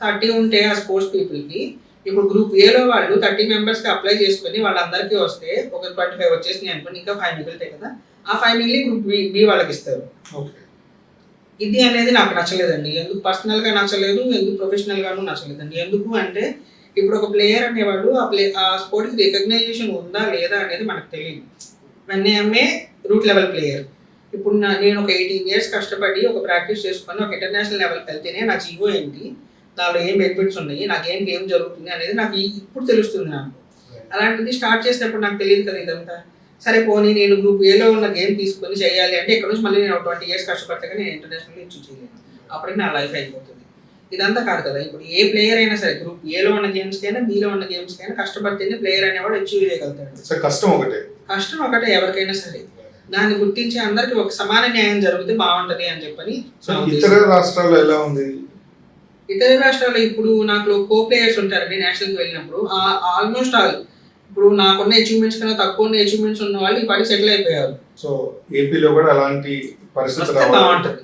30 ఉంటే ఆ స్పోర్ట్స్ పీపుల్కి ఇప్పుడు గ్రూప్ ఏలో వాళ్ళు 30 మెంబర్స్కి అప్లై చేసుకుని వాళ్ళందరికీ వస్తే ఒక 25 వచ్చేసినాయి అనుకోండి, ఇంకా 5 మిగులుతాయి కదా. ఆ 5 మిగిలి గ్రూప్ బి వాళ్ళకి ఇస్తారు. ఇది అనేది నాకు నచ్చలేదండి. ఎందుకు పర్సనల్గా నచ్చలేదు, ఎందుకు ప్రొఫెషనల్గాను నచ్చలేదండి. ఎందుకు అంటే ఇప్పుడు ఒక ప్లేయర్ అనేవాడు ఆ స్పోర్ట్కి రికగ్నైజేషన్ ఉందా లేదా అనేది మనకు తెలియదు. వెన్ఏఎంఏ రూట్ లెవెల్ ప్లేయర్. ఇప్పుడు నేను ఒక 18 years కష్టపడి ఒక ప్రాక్టీస్ చేసుకొని ఒక ఇంటర్నేషనల్ లెవెల్కి వెళ్తేనే నా జీవో ఏంటి, దానిలో ఏం బెనిఫిట్స్ ఉన్నాయి, నా గేమ్కి ఏం జరుగుతుంది అనేది నాకు ఇప్పుడు తెలుస్తుంది. నాకు అలాంటిది స్టార్ట్ చేసినప్పుడు నాకు తెలియదు కదా ఇదంతా. సరే పోనీ నేను గ్రూప్ ఏలో ఉన్న గేమ్ తీసుకొని చేయాలి అంటే ఇక్కడ నుంచి మళ్ళీ నేను 20 years కష్టపడితే కానీ నేను ఇంటర్నేషనల్ అచీవ్ చేయలేను. అప్పటికి నా లైఫ్ అయిపోతుంది. ఇదంతా కాదు కదా. ఇప్పుడు ఏ ప్లేయర్ అయినా సరే గ్రూప్ ఏలో ఉన్న గేమ్స్కైనా బిలో ఉన్న గేమ్స్కైనా కష్టపడితేనే ప్లేయర్ అనేవాడు అచీవ్ చేయగలుగుతాడు. కష్టం ఒకటే ఎవరికైనా సరే. దాన్ని గుర్తించి అందరికి ఒక సమాన న్యాయం జరిగితే బాగుంటది అని చెప్పని. ఇతర రాష్ట్రాల్లో ఎలా ఉంది? ఇతర రాష్ట్రాల్లో ఇప్పుడు నాకు కో ప్లేయర్స్ ఉంటారండి నేషనల్కి వెళ్ళినప్పుడు. ఆల్మోస్ట్ ఆల్ ఇప్పుడు నాకున్న అచీవ్మెంట్స్ కన్నా తక్కువ ఉన్న అచీవ్మెంట్స్ ఉన్న వాళ్ళు ఈ పాటి సెటిల్ అయిపోయారు. సో ఏపీలో కూడా అలాంటి పరిస్థితి బాగుంటుంది.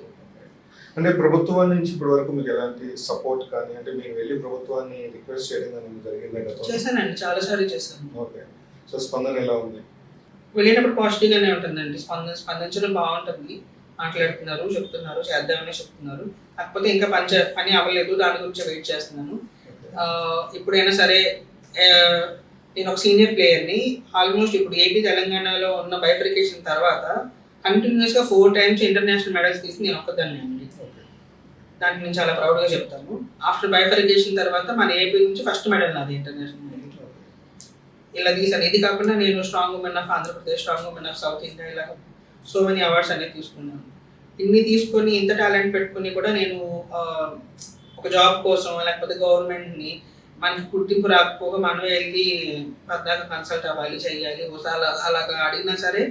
అంటే ప్రభుత్వం నుంచి ఇప్పటి వరకు మీకు ఎలాంటి సపోర్ట్ కానీ, అంటే మీరు వెళ్ళి ప్రభుత్వాన్ని రిక్వెస్ట్ చేయడం జరిగిందా? చేశానండి, చాలాసార్లు చేశాను. ఓకే. సో స్పందన ఎలా ఉంది? వెళ్ళినప్పుడు పాజిటివ్గానే ఉంటుందండి. స్పందించడం బాగుంటుంది. మాట్లాడుతున్నారు, చెప్తున్నారు, చేద్దామని చెప్తున్నారు. కాకపోతే ఇంకా పని అవ్వలేదు, దాని గురించి వెయిట్ చేస్తున్నాను. ఇప్పుడైనా సరే నేను ఒక సీనియర్ ప్లేయర్ని. ఆల్మోస్ట్ ఇప్పుడు ఏపీ తెలంగాణలో ఉన్న బైఫరికేషన్ తర్వాత కంటిన్యూస్గా 4 times ఇంటర్నేషనల్ మెడల్స్ తీసి నేను ఒక్కదాన్ని అండి. దానికి నేను చాలా ప్రౌడ్గా చెప్తాను. ఆఫ్టర్ బైఫరికేషన్ తర్వాత మన ఏపీ నుంచి ఫస్ట్ మెడల్ నాది ఇంటర్నేషనల్ మెడల్ ఇలా తీసాను. ఇది కాకుండా నేను strong women of Andhra Pradesh, strong women of south India, ఇలా సో మెనీ అవార్డ్స్ అనేది తీసుకున్నాను. ఇన్ని తీసుకొని ఇంత టాలెంట్ పెట్టుకుని కూడా నేను ఒక జాబ్ కోసం లేకపోతే గవర్నమెంట్ని మనకి గుర్తింపు రాకపోగా మనం వెళ్ళి పద్దాక కన్సల్ట్ అవ్వాలి, చెయ్యాలి. ఒకసారి అలాగా అడిగినా సరే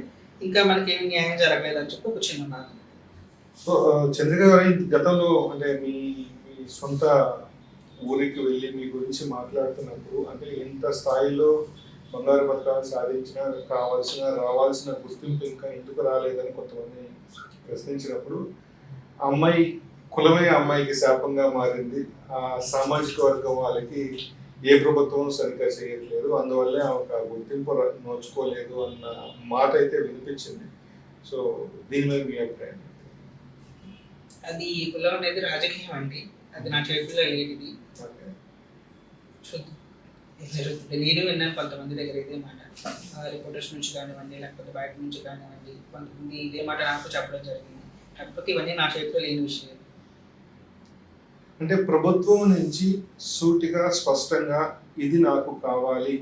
ఇంకా మనకేమి న్యాయం జరగలేదు అని చెప్పి ఒక చిన్న బాధ. సో చంద్రిక గారు, గతంలో అంటే మీ సొంత ఊరికి వెళ్ళి మీ గురించి మాట్లాడుతున్నప్పుడు అంటే ఇంత స్థాయిలో బంగారు పథకాలు సాధించిన రావాల్సిన గుర్తింపు ఇంకా ఎందుకు రాలేదని కొంతమంది ప్రశ్నించినప్పుడు అమ్మాయి కులమే అమ్మాయికి శాపంగా మారింది, ఆ సామాజిక వర్గం వాళ్ళకి ఏ ప్రభుత్వం సరిగ్గా చేయట్లేదు, అందువల్లే ఆమెకు ఆ గుర్తింపు నోచుకోలేదు అన్న మాట అయితే వినిపించింది. సో దీని మీద మీ అభిప్రాయం? అది కులం అనేది రాజకీయం అండి, అది నా చేతుల్లో లేనిది. నేను విన్నాను కొంతమంది దగ్గర ఇదే మాట, రిపోర్టర్స్ నుంచి కానివ్వండి లేకపోతే బయట నుంచి కానివ్వండి, కొంతమంది ఇదే మాట నాకు చెప్పడం జరిగింది. కాకపోతే ఇవన్నీ నా చేతిలో లేని విషయం. అంటే ప్రభుత్వం నుంచి సూటిగా స్పష్టంగా ఇది నాకు కావాలి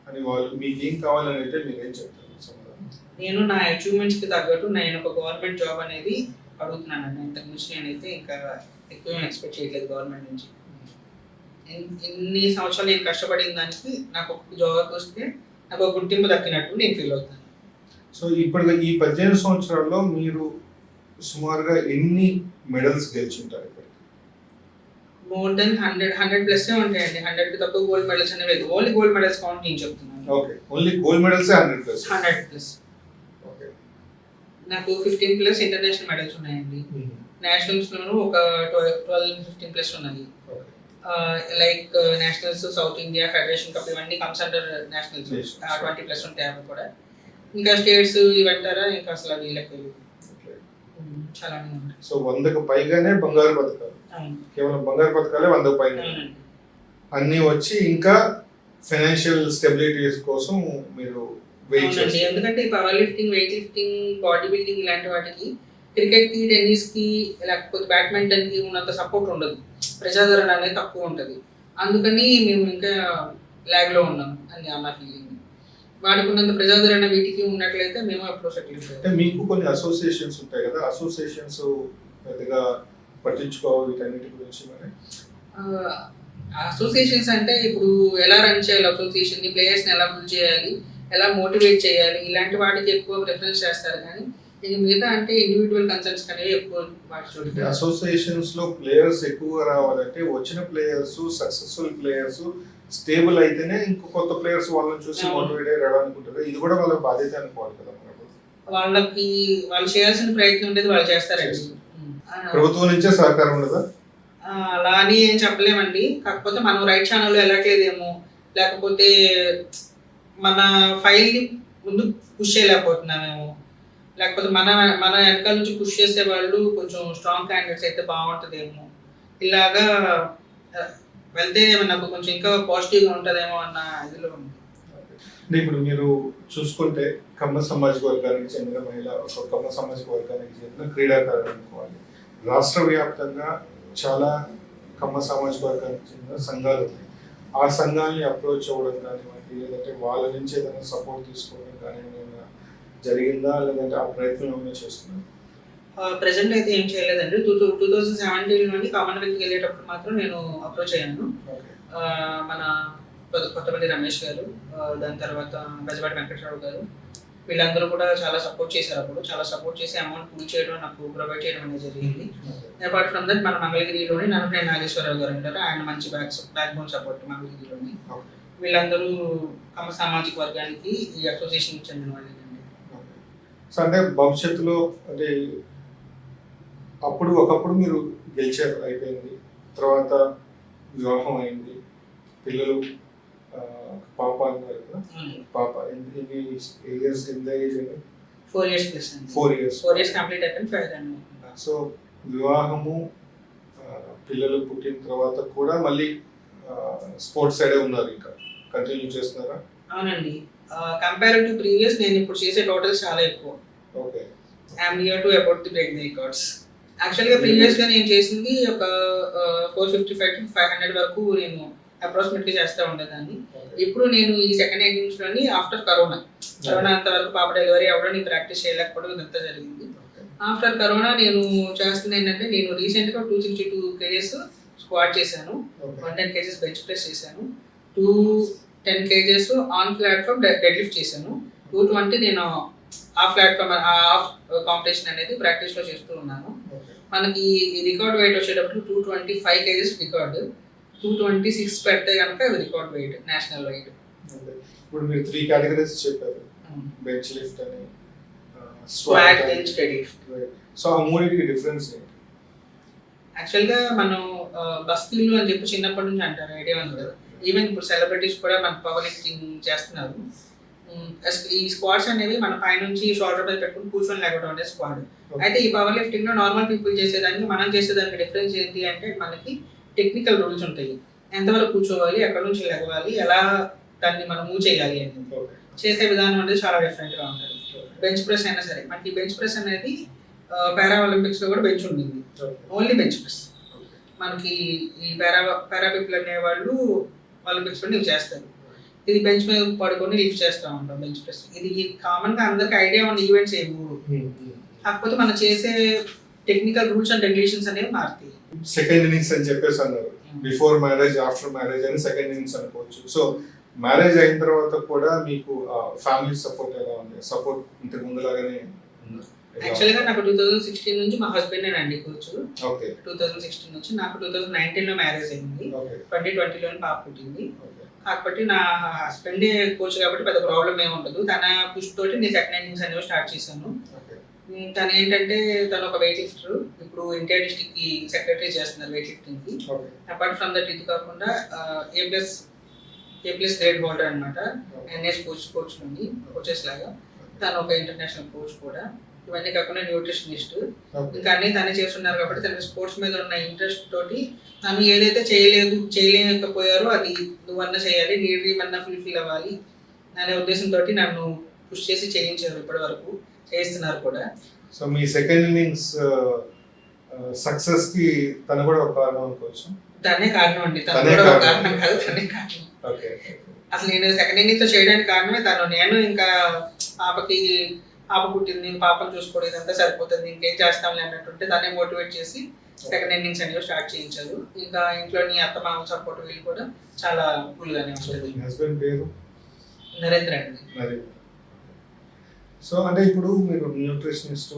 అని వాళ్ళు మీకు ఏం కావాలని అయితే మీరేం చెప్తారు సమాధానం? నేను నా అచీవ్మెంట్స్కి తగ్గట్టు నేను ఒక గవర్నమెంట్ జాబ్ అనేది అడుగుతున్నానండి. ఇంతకు మించి నేనైతే ఇంకా ఎక్కువ ఎక్స్పెక్ట్ చేయట్లేదు గవర్నమెంట్ నుంచి. ఎన్ని సంవత్సరాలు నేను కష్టపడిన దానికి నాకు ఒక జాబ్ వస్తే నాకు ఒక గుర్తింపు దక్కినట్టు నేను ఫీల్ అవుతాను. సో ఇప్పుడు ఈ 18 సంవత్సరాల్లో మీరు సుమారుగా ఎన్ని మెడల్స్ గెలిచింటారు? మోర్ దెన్ 100 ప్లస్ ఉంటాయండి. 100కి తక్కువ గోల్డ్ మెడల్స్ అనేవి లేదు. ఓన్లీ గోల్డ్ మెడల్స్ కౌంట్ నేను చెప్తున్నాను. Okay, only gold medals 100 plus. 100 plus. Okay, నాకు 15 ప్లస్ ఇంటర్నేషనల్ మెడల్స్ ఉన్నాయండి. నేషనల్స్ లోను ఒక 12-15 ప్లస్ ఉన్నాయి. Like nationals, south India federation cup ఇవన్నీ కమ్స్ అండర్ నేషనల్స్ 20 ప్లస్ ఉంటాయి అవి కూడా. ఇంకా స్టేట్స్ ఇవంటారా ఇంకా అసలు అవి లెక్కలు చాలానే ఉంటాయి. సో 100కు పైగానే బంగారు పథకాలు, కేవలం బంగారు పథకాలే 100కు పైగా అన్నీ వచ్చి ఇంకా ఫైనాన్షియల్ స్టెబిలిటీ కోసం మీరు వెయిట్ చేస్తారు. ఎందుకంటే ఈ power lifting, weight lifting, body building ఇలాంటి వాటికి క్రికెట్ కి, టెన్నిస్ కి, లేకపోతే బ్యాడ్మింటన్ కి ఉన్నంత సపోర్ట్ ఉండదు. ప్రజాదరణ అనేది తక్కువ ఉంటుంది. అందుకని మేము ఇంకా ల్యాగ్ లో ఉన్నాం అని అన్న ఫీలింగ్. వాటికి ఉన్నంత ప్రజాదరణ వీటికి ఉన్నట్లయితే మేము ఎప్పుడో సెటిల్ అవుతాం. అంటే మీకు కొన్ని అసోసియేషన్స్ ఉంటాయి కదా, అసోసియేషన్స్ పెద్దగా పట్టించుకోవాలి వీటన్నిటి గురించి? మరి అసోసియేషన్స్ అంటే ఇప్పుడు ఎలా రన్ చేయాలి అసోసియేషన్ ని, ప్లేయర్స్ని ఎలా పుల్ చేయాలి, ఎలా మోటివేట్ చేయాలి, ఇలాంటి వాటికి ఎక్కువ ప్రిఫరెన్స్ చేస్తారు. కానీ ఇక మిగతా అంటే ఇండివిజువల్ కన్సర్న్స్ అనేవి ఎక్కువ వాటి చూడండి. అసోసియేషన్స్ లో ప్లేయర్స్ ఎక్కువ రావాలంటే వచ్చిన ప్లేయర్స్, సక్సెస్ఫుల్ ప్లేయర్స్ స్టేబుల్ అయితేనే ఇంకో కొత్త ప్లేయర్స్ వాళ్ళని చూసి మోటివేట్ అయ్యి రావాలనుకుంటారు. ఇది కూడా వాళ్ళ బాధ్యత అనుకోవాలి కదా. వాళ్ళకి వాళ్ళు చేయాల్సిన ప్రయత్నం ఉండేది వాళ్ళు చేస్తారండి. ప్రభుత్వం నుంచే సహకారం ఉండదా? అలా అని ఏం చెప్పలేమండి. కాకపోతే మనం రైట్ ఛానల్లో వెళ్ళట్లేదేమో, లేకపోతే మన ఫైల్ని ముందు పుష్ చేయలేకపోతున్నామేమో, లేకపోతే మన వెనకాల నుంచి పుష్ చేసే వాళ్ళు కొంచెం స్ట్రాంగ్ క్యాండిడేట్స్ అయితే బాగుంటుందేమో, ఇలాగా వెళ్తే నాకు కొంచెం ఇంకా పాజిటివ్గా ఉంటుందేమో అన్న ఇదిలో ఉంది. అంటే ఇప్పుడు మీరు చూసుకుంటే కమ్మ సామాజిక వర్గానికి చెందిన మహిళ, ఒక కమ్మ సామాజిక వర్గానికి చెందిన క్రీడాకారులు అనుకోవాలి. రాష్ట్ర వ్యాప్తంగా చాలా కమ్మ సామాజిక వర్గానికి చెందిన సంఘాలు ఉన్నాయి. ఆ సంఘాలని అప్రోచ్ అవ్వడం కానివ్వండి, లేదంటే వాళ్ళ నుంచి ఏదైనా సపోర్ట్ తీసుకోవడం కానీ ఏమైనా జరిగిందా, లేదంటే ఆ ప్రయత్నం ఏమైనా చేస్తున్నారు? ప్రెసెంట్ అయితే ఏం చేయలేదండి. 2017 నుండి కామన్వెల్త్కి వెళ్ళేటప్పుడు మాత్రం నేను అప్రోచ్ అయ్యాను. మన కొత్తపల్లి రమేష్ గారు, దాని తర్వాత బెజవాడి వెంకటరావు గారు, వీళ్ళందరూ కూడా చాలా సపోర్ట్ చేశారు. అప్పుడు చాలా సపోర్ట్ చేసి అమౌంట్ పూల్ చేయడం, నాకు ప్రొవైడ్ చేయడం అనేది జరిగింది. అపార్ట్ ఫ్రమ్ దట్ మన మంగళగిరిలోని నన్నపల్లి నాగేశ్వరరావు గారు ఉంటారు. ఆయన మంచి బ్యాక్ బోన్ సపోర్ట్ మంగళగిరిలోని. వీళ్ళందరూ కమ్మ సామాజిక వర్గానికి ఈ అసోసియేషన్కి చెందిన వాళ్ళేనండి. సో అంటే భవిష్యత్తులో అంటే ఒకప్పుడు మీరు గెలిచారు, అయిపోయింది, తర్వాత వివాహం అయింది, పిల్లలు, పాప అన్నారు కదా, పాప ఎన్ని ఇయర్స్? ఎంత ఏజ్ అండి? 4 years plus. 4 years. 4 years complete అయిపోయింది. 5 అండి. సో వివాహము, పిల్లలు పుట్టిన తర్వాత కూడా మళ్ళీ స్పోర్ట్స్ సైడే ఉన్నారు, ఇంకా కంటిన్యూ చేస్తున్నారా? అవునండి. కంపేర్ టు ప్రీవియస్ నేను ఇప్పుడు చేసే టోటల్స్ చాలా ఎక్కువ. Okay, I'm near to about the break the records. యాక్చువల్గా ప్రీవియస్గా నేను చేసింది ఒక 455 to 500 వరకు నేను అప్రాక్సిమేట్లీ చేస్తూ ఉండేదాన్ని. ఇప్పుడు నేను ఈ సెకండ్ ఇన్నింగ్స్లోని ఆఫ్టర్ కరోనా అంతవరకు పాప డెలివరీ అవ్వడం, నేను ప్రాక్టీస్ చేయలేకపోవడం ఇదంతా జరిగింది. ఆఫ్టర్ కరోనా నేను చేస్తుంది ఏంటంటే, నేను రీసెంట్గా 262 kgs స్క్వాట్ చేశాను, 110 kgs బెంచ్ ప్రెస్ చేశాను, 210 kgs on platform dead lift చేశాను, 220 నేను ఆఫ్ ప్లాట్ఫామ్ ఆఫ్ కాంపిటీషన్ అనేది ప్రాక్టీస్లో చేస్తూ ఉన్నాను. మనకి ఈ రికార్డ్ వెయిట్ వచ్చేటప్పుడు 225 kgs రికార్డు, 226 పెడితే కనుక అది రికార్డ్ వెయిట్, నేషనల్ వెయిట్. ఇప్పుడు మీరు 3 కేటగిరీస్ చెప్పారు, బెంచ్ లిఫ్ట్ అని, squat, bench, dead lift. So ఆ మూడింటికి డిఫరెన్స్ ఏంటి? యాక్చువల్గా మనం బస్తీలు అని చెప్పి చిన్నప్పటి నుంచి అంటారు, ఐడియా ఉంది కదా. ఈవెన్ ఇప్పుడు సెలబ్రిటీస్ కూడా మన పవర్ లిఫ్టింగ్ చేస్తున్నారు. ఈ స్క్వాడ్స్ అనేవి మన పైనుంచి షోల్డర్ మీద పెట్టుకుని కూర్చొని లేకపోవడం అంటే స్క్వాడ్. అయితే ఈ పవర్ లిఫ్టింగ్ లో నార్మల్ పీపుల్ చేసేదానికి మనం చేసేదానికి డిఫరెన్స్ ఏంటి అంటే, మనకి టెక్నికల్ రూల్స్ ఉంటాయి. ఎంతవరకు కూర్చోవాలి, ఎక్కడి నుంచి లెగవాలి, ఎలా దాన్ని మనం మూవ్ చేయాలి అనేది చేసే విధానం అనేది చాలా డిఫరెంట్గా ఉంటుంది. బెంచ్ ప్రెస్ అయినా సరే, మనకి బెంచ్ ప్రెస్ అనేది పారా ఒలింపిక్స్లో కూడా బెంచ్ ఉండింది, ఓన్లీ బెంచ్ ప్రెస్. మనకి ఈ పారా పీపుల్ అనే ఒలింపిక్స్ లో లిఫ్ట్ చేస్తారు. ఇది బెంచ్ మీద పడుకొని లిఫ్ట్ చేస్తూ ఉంటాం, బెంచ్ ప్రెస్. ఇది కామన్ గా అందరికి ఐడియా ఉన్న ఈవెంట్స్ ఏమి, కాకపోతే మనం చేసే టెక్నికల్ రూల్స్ అండ్ రెగ్యులేషన్స్ అనేవి మారుతాయి. సెకండ్ ఇన్నింగ్స్ అని చెప్పేసి అన్నారు, బిఫోర్ మ్యారేజ్ ఆఫ్టర్ మ్యారేజ్ అని సెకండ్ ఇన్నింగ్స్ అనుకోవచ్చు. సో మ్యారేజ్ అయిన తర్వాత కూడా మీకు ఫ్యామిలీ సపోర్ట్ ఎలా ఉంది? సపోర్ట్ ఇంతకు ముందులాగానే యాక్చువల్గా నాకు 2016 నుంచి మా హస్బెండ్ అండి కోచ్. ఓకే. 2016 నుంచి నాకు 2019 లో మ్యారేజ్ అయింది, ఓకే. 2020 పాప పుట్టింది. కాబట్టి నా హస్బెండ్ కోచ్ కాబట్టి పెద్ద ప్రాబ్లం ఏమి ఉండదు. తన పుష్ తోటి నేను సెకండ్ ఇన్నింగ్స్ అనేవి స్టార్ట్ చేశాను. తను ఏంటంటే తను ఒక వెయిట్ లిఫ్టర్, ఇప్పుడు ఇండియా డిస్ట్రిక్ట్ కి సెక్రటరీ చేస్తున్నారు వెయిట్ లిఫ్టింగ్ కి. అపార్ట్ ఫ్రమ్ దట్ ఇది కాకుండా ఏ ప్లస్ గ్రేడ్ హోల్డర్ అనమాట, ఎన్ఎస్ కోచ్ నుండి కోచెస్ లాగా. తను ఒక ఇంటర్నేషనల్ కోచ్ కూడా. ఇవన్నీ కాకుండా న్యూట్రిషనిస్ట్. ఇంకా అన్ని తనే చేస్తున్నారు కాబట్టి తనకి స్పోర్ట్స్ మీద ఉన్న ఇంట్రెస్ట్ తోటి తను ఏదైతే చేయలేకపోయారో అది నువ్వన్నా చేయాలి, నీ డ్రీమ్ అన్నా ఫుల్ఫిల్ అవ్వాలి అనే ఉద్దేశంతో నన్ను పుష్ చేసి చేయించారు, ఇప్పటి వరకు చేయిస్తున్నారు కూడా. సో మీ సెకండ్ ఇన్నింగ్స్ సక్సెస్ కి తను కూడా ఒక కారణం అనుకోవచ్చు. తనే కారణం అండి, తను కూడా ఒక కారణం కాదు, తనే కారణం. అసలు నేను సెకండ్ ఇన్నింగ్స్ చేయడానికి కారణమే తను. నేను ఇంకా పాప పుట్టింది, పాపను చూసుకోవడం ఇదంతా సరిపోతుంది, ఇంకేం చేస్తాంలే అన్నట్టుంటే తనే మోటివేట్ చేసి సెకండ్ ఇన్నింగ్స్ అనేవి స్టార్ట్ చేయించారు. ఇంకా ఇంట్లోని అత్త మామ సపోర్ట్ వీళ్ళు కూడా చాలా కూల్ గానే ఉంటుంది. హస్బెండ్ పేరు నరేంద్ర అండి. సో అంటే ఇప్పుడు మీరు న్యూట్రిషనిస్ట్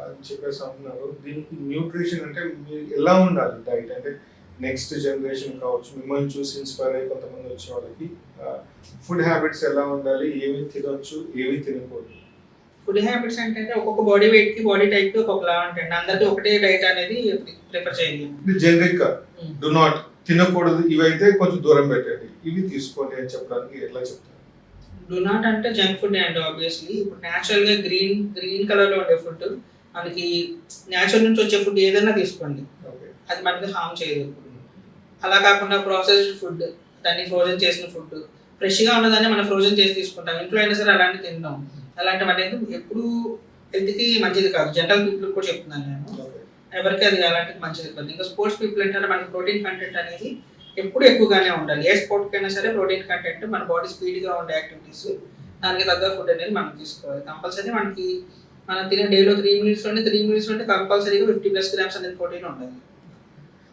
అని చెప్పేసి అంటున్నారు, దీనికి న్యూట్రిషన్ అంటే మీరు ఎలా ఉండాలి డైట్? అంటే నెక్స్ట్ జనరేషన్ కావచ్చు, మిమ్మల్ని చూసి ఇన్స్పైర్ అయ్యి కొంతమంది వచ్చే వాళ్ళకి ఫుడ్ హ్యాబిట్స్ ఎలా ఉండాలి, ఏమి తినొచ్చు ఏమి తినకూడదు? ఫుడ్ హ్యాబిట్స్ అంటే ఒక్కొక్క బాడీ వెయిట్ కి బాడీ టైప్ కి ఒక్కొక్కలా ఉంటుంది, అందరికీ ఒకటే డైట్ అనేది ప్రిఫర్ చేయలేము. జనరిక్ గా డు నాట్ తినకూడదు, ఇవైతే కొంచెం దూరం పెట్టండి, ఇవి తీసుకోండి అని చెప్పడానికి ఎట్లా చెప్తారు? డు నాట్ అంటే జంక్ ఫుడ్ అండి. ఆబ్వియస్లీ ఇప్పుడు న్యాచురల్ గా గ్రీన్ కలర్ లో ఉండే ఫుడ్, మనకి న్యాచురల్ నుంచి వచ్చే ఫుడ్ ఏదైనా తీసుకోండి, అది మనకి హార్మ్ చేయదు. అలా కాకుండా ప్రాసెస్డ్ ఫుడ్, దాన్ని ఫ్రోజన్ చేసిన ఫుడ్, ఫ్రెష్ గా ఉన్నదాన్ని మనం ఫ్రోజన్ చేసి తీసుకుంటాం, ఇంట్లో అయినా సరే అలాంటి తింటాం. అలాంటివి అనేది ఎప్పుడు హెల్త్ కి మంచిది కాదు. జనరల్ పీపుల్ కూడా చెప్తున్నాను నేను, ఎవరికి అది అలాంటిది మంచిది కాదు. ఇంకా స్పోర్ట్స్ పీపుల్ అంటే మనకి ప్రోటీన్ కంటెంట్ అనేది ఎప్పుడు ఎక్కువగానే ఉండాలి. ఏ స్పోర్ట్ కైనా సరే ప్రోటీన్ కంటెంట్, మన బాడీ స్పీడ్ గా ఉండే యాక్టివిటీస్, దానికి తగ్గ ఫుడ్ అనేది మనం తీసుకోవాలి. కంపల్సరీ మనకి మనం తినే డేలో 3 మీల్స్ లోనే కంపల్సరీగా 50+ గ్రామ్స్ అనేది ప్రోటీన్ ఉండాలి.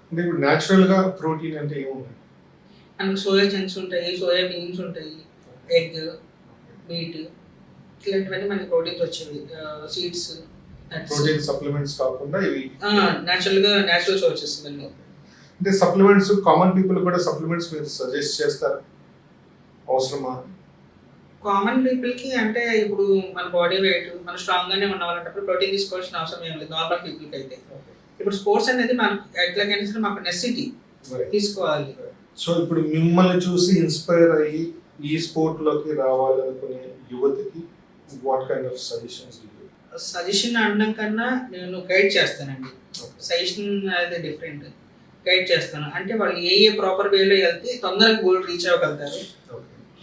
అంటే ఇప్పుడు న్యాచురల్ గా ప్రోటీన్ అంటే ఏముంది? మనకి సోయా చంక్స్ ఉంటాయి, సోయా బీన్స్ ఉంటాయి, ఎగ్, మీట్, ఇట్లాంటివన్నీ మనకి ప్రోటీన్స్ వచ్చేవి. సీడ్స్, ప్రోటీన్ సప్లిమెంట్స్ కాకుండా ఇవి న్యాచురల్ సోర్సెస్. అంటే సప్లిమెంట్స్ కామన్ పీపుల్ కూడా సప్లిమెంట్స్ మీరు సజెస్ట్ చేస్తారు, అవసరమా? కామన్ పీపుల్ కి అంటే ఇప్పుడు మన బాడీ వెయిట్ మనం స్ట్రాంగ్ గానే ఉన్న వాళ్ళంటప్పుడు ప్రోటీన్ తీసుకోవాల్సిన అవసరం ఏం లేదు నార్మల్ పీపుల్ కి అయితే. ఇప్పుడు స్పోర్ట్స్ అనేది మనకు ఎట్లాగైనా సరే మాకు నెసెసిటీ, తీసుకోవాలి. సో ఇప్పుడు మిమ్మల్ని చూసి ఇన్స్పైర్ అయ్యి ఈ స్పోర్ట్ లోకి రావాలనుకునే యువతకి what kind of suggestions? Suggestion అనడం కన్నా నేను గైడ్ చేస్తానండి. సజెషన్ అనేది డిఫరెంట్, గైడ్ చేస్తాను. అంటే వాళ్ళు ఏ ప్రాపర్ వేలో వెళ్తే తొందరగా గోల్ రీచ్ అవ్వగలుగుతారు,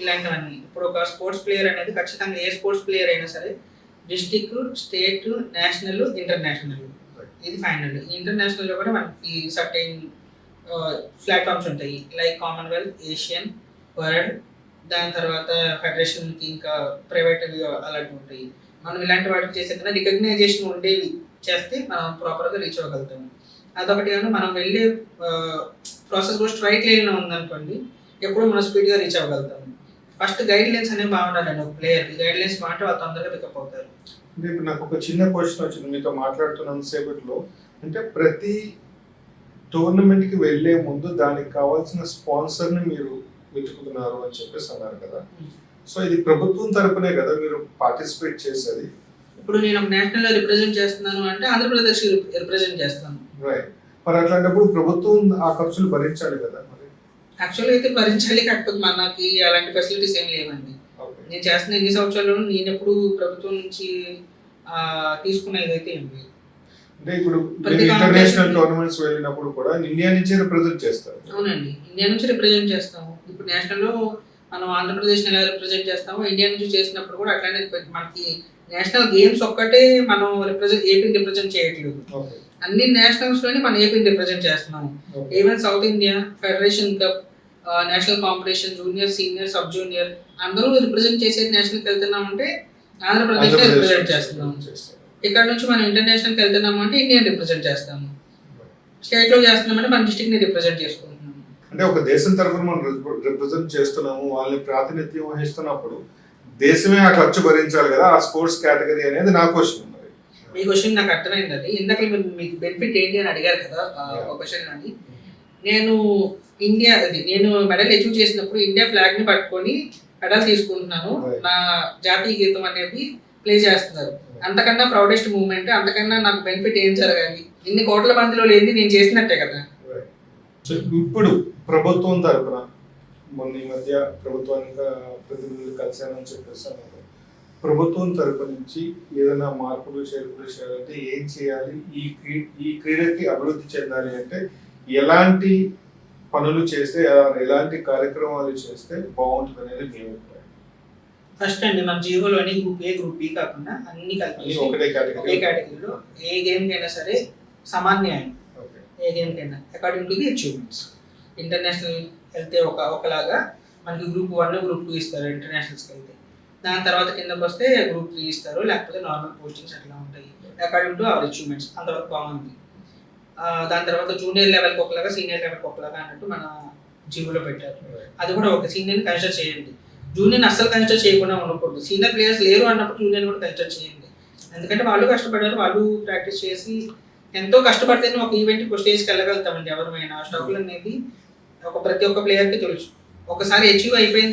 ఇలాంటివన్నీ. ఇప్పుడు ఒక స్పోర్ట్స్ ప్లేయర్ అనేది ఖచ్చితంగా ఏ స్పోర్ట్స్ ప్లేయర్ అయినా సరే డిస్ట్రిక్ట్, స్టేట్, నేషనల్, ఇంటర్నేషనల్, ఇది ఫైనల్. ఇంటర్నేషనల్లో కూడా మనకి సర్టైన్ ప్లాట్ఫామ్స్ ఉంటాయి, లైక్ కామన్వెల్త్, ఏషియన్, వరల్డ్, దాని తర్వాత ఫెడరేషన్కి, ఇంకా ప్రైవేట్ అలాంటివి ఉంటాయి. మనం ఇలాంటి వాటికి చేసే కన్నా రికగ్నైజేషన్ ఉండేవి చేస్తే మనం ప్రాపర్గా రీచ్ అవ్వగలుగుతాము. అదొకటి. కానీ మనం వెళ్ళే ప్రాసెస్ కూడా స్ట్రైట్ లైన్లో ఉందనుకోండి, ఎప్పుడు మనం స్పీడ్గా రీచ్ అవ్వగలుగుతాము. ఫస్ట్ గైడ్ లైన్స్ అనేవి బాగుండాలండి. ఒక ప్లేయర్కి గైడ్ లైన్స్ బాగుంటే వాళ్ళు తొందరగా పికప్ అవుతారు. అంటే ఇప్పుడు నాకు ఒక చిన్న క్వశ్చన్ వచ్చింది మీతో మాట్లాడుతున్నంత సేపట్లో. అంటే ప్రతి టోర్నమెంట్కి వెళ్ళే ముందు దానికి కావాల్సిన స్పాన్సర్ని మీరు వెతుకుతున్నారు అని చెప్పేసి అన్నారు కదా. సో ఇది ప్రభుత్వం తరపునే కదా మీరు పార్టిసిపేట్ చేసేది? ఇప్పుడు నేను ఒక నేషనల్ రిప్రజెంట్ చేస్తున్నాను అంటే ఆంధ్రప్రదేశ్ రిప్రజెంట్ చేస్తాను. రైట్. మరి అట్లాంటప్పుడు ప్రభుత్వం ఆ ఖర్చులు భరించాలి కదా? మరి యాక్చువల్గా అయితే భరించాలి, కాకపోతే మనకి అలాంటి ఫెసిలిటీస్ ఏం లేవండి. నేను చేస్తున్న ఎన్ని సంవత్సరాలు నేను ఎప్పుడు ప్రభుత్వం నుంచి తీసుకునేది అయితే ఏం లేదు. అంటే ఇప్పుడు ఇంటర్నేషనల్ టోర్నమెంట్స్ వెళ్ళినప్పుడు కూడా ఇండియా నుంచి రిప్రజెంట్ చేస్తారు? అవునండి, ఇండియా నుంచి రిప్రజెంట్ చేస్తాము. ఇప్పుడు నేషనల్లో మనం ఆంధ్రప్రదేశ్ ఎలా రిప్రజెంట్ చేస్తామో ఇండియా నుంచి చేసినప్పుడు కూడా అట్లానే. మనకి నేషనల్ గేమ్స్ ఒక్కటే మనం ఏపీని రిప్రజెంట్ చేయట్లేదు. అన్ని నేషనల్స్ లోని మన ఏపీని రిప్రజెంట్ చేస్తున్నాము. Even south India federation cup, national competition, junior, senior, sub junior అందరూ రిప్రజెంట్ చేసేది నేషనల్కి వెళ్తున్నాం అంటే ఆంధ్రప్రదేశ్ రిప్రజెంట్ చేస్తున్నాము. ఇక్కడ నుంచి మనం ఇంటర్నేషనల్కి వెళ్తున్నాము అంటే ఇండియన్ రిప్రజెంట్ చేస్తాము. స్టేట్ లో చేస్తున్నామంటే మన డిస్ట్రిక్ట్ ని రిప్రజెంట్ చేసుకుంటున్నాము. అంటే ఒక దేశం తరఫున మనం రిప్రజెంట్ చేస్తున్నాము, వాళ్ళని ప్రాతినిధ్యం వహిస్తున్నప్పుడు దేశమే ఆ ఖర్చు భరించాలి కదా ఆ స్పోర్ట్స్ కేటగిరీ అనేది నా క్వశ్చన్. మీ క్వశ్చన్ నాకు అర్థమైంది. అది ఇందాక మీకు బెనిఫిట్ ఏంటి అని అడిగారు కదా ఒక క్వశ్చన్ అని. నేను మెడల్ అచీవ్ చేసినప్పుడు ఇండియా ఫ్లాగ్ ని పట్టుకొని మెడల్ తీసుకుంటున్నాను, నా జాతీయ గీతం అనేది ప్లే చేస్తున్నారు. అంతకన్నా ప్రౌడెస్ట్ మూమెంట్, అంతకన్నా నాకు బెనిఫిట్ ఏం జరగాలి? ఇన్ని కోట్ల మందిలో లేని నేను చేసినట్టే కదా. సో ఇప్పుడు ప్రభుత్వం తరపున మొన్న ఈ మధ్య ప్రభుత్వానికి ప్రతినిధులు కలిశానని చెప్పేస్తాను. ప్రభుత్వం తరపు నుంచి ఏదైనా మార్పులు చేర్పులు చేయాలంటే ఏం చేయాలి, ఈ క్రీడకి అభివృద్ధి చెందాలి అంటే ఎలాంటి పనులు చేస్తే, ఎలాంటి కార్యక్రమాలు చేస్తే బాగుంటుంది అనేది మీ అభిప్రాయం? ఫస్ట్ అండి మన జీవోలోని గ్రూప్ ఏ, గ్రూప్ బి కాకుండా అన్ని కలిపి ఒకే కేటగిరీలో ఏ గేమ్ కైనా సరే సమాన్యాయం. ఏ గేమ్ కైనా according to the achievements. International వెళ్తే ఒకలాగా మనకి గ్రూప్ 1, గ్రూప్ 2 ఇస్తారు ఇంటర్నేషనల్స్కి వెళ్తే. దాని తర్వాత కిందకి వస్తే గ్రూప్ 3 ఇస్తారు, లేకపోతే నార్మల్ పోస్టింగ్స్ అట్లా ఉంటాయి అకార్డింగ్ టు అవర్ అచీవ్మెంట్స్. అంతవరకు బాగుంది. దాని తర్వాత జూనియర్ లెవెల్కి ఒకలాగా, సీనియర్ లెవెల్కి ఒకలాగా అన్నట్టు మన జీవోలో పెట్టారు. అది కూడా ఒక సీనియర్ని కన్సిడర్ చేయండి, జూనియర్ని అస్సలు కన్సిడర్ చేయకుండా ఉండకూడదు. సీనియర్ ప్లేయర్స్ లేరు అన్నప్పుడు జూనియర్ కూడా కన్సిడర్ చేయండి. ఎందుకంటే వాళ్ళు కష్టపడారు, వాళ్ళు ప్రాక్టీస్ చేసి ఎంతో కష్టపడితేనే ఒక ఈవెంట్కి స్టేజ్కి వెళ్ళగలుగుతామండి. ఎవరైనా స్ట్రగుల్ అనేది ప్రతి ఒక్క ప్లేయర్కి తెలుసు. ఒకసారి అచీవ్ అయిపోయిన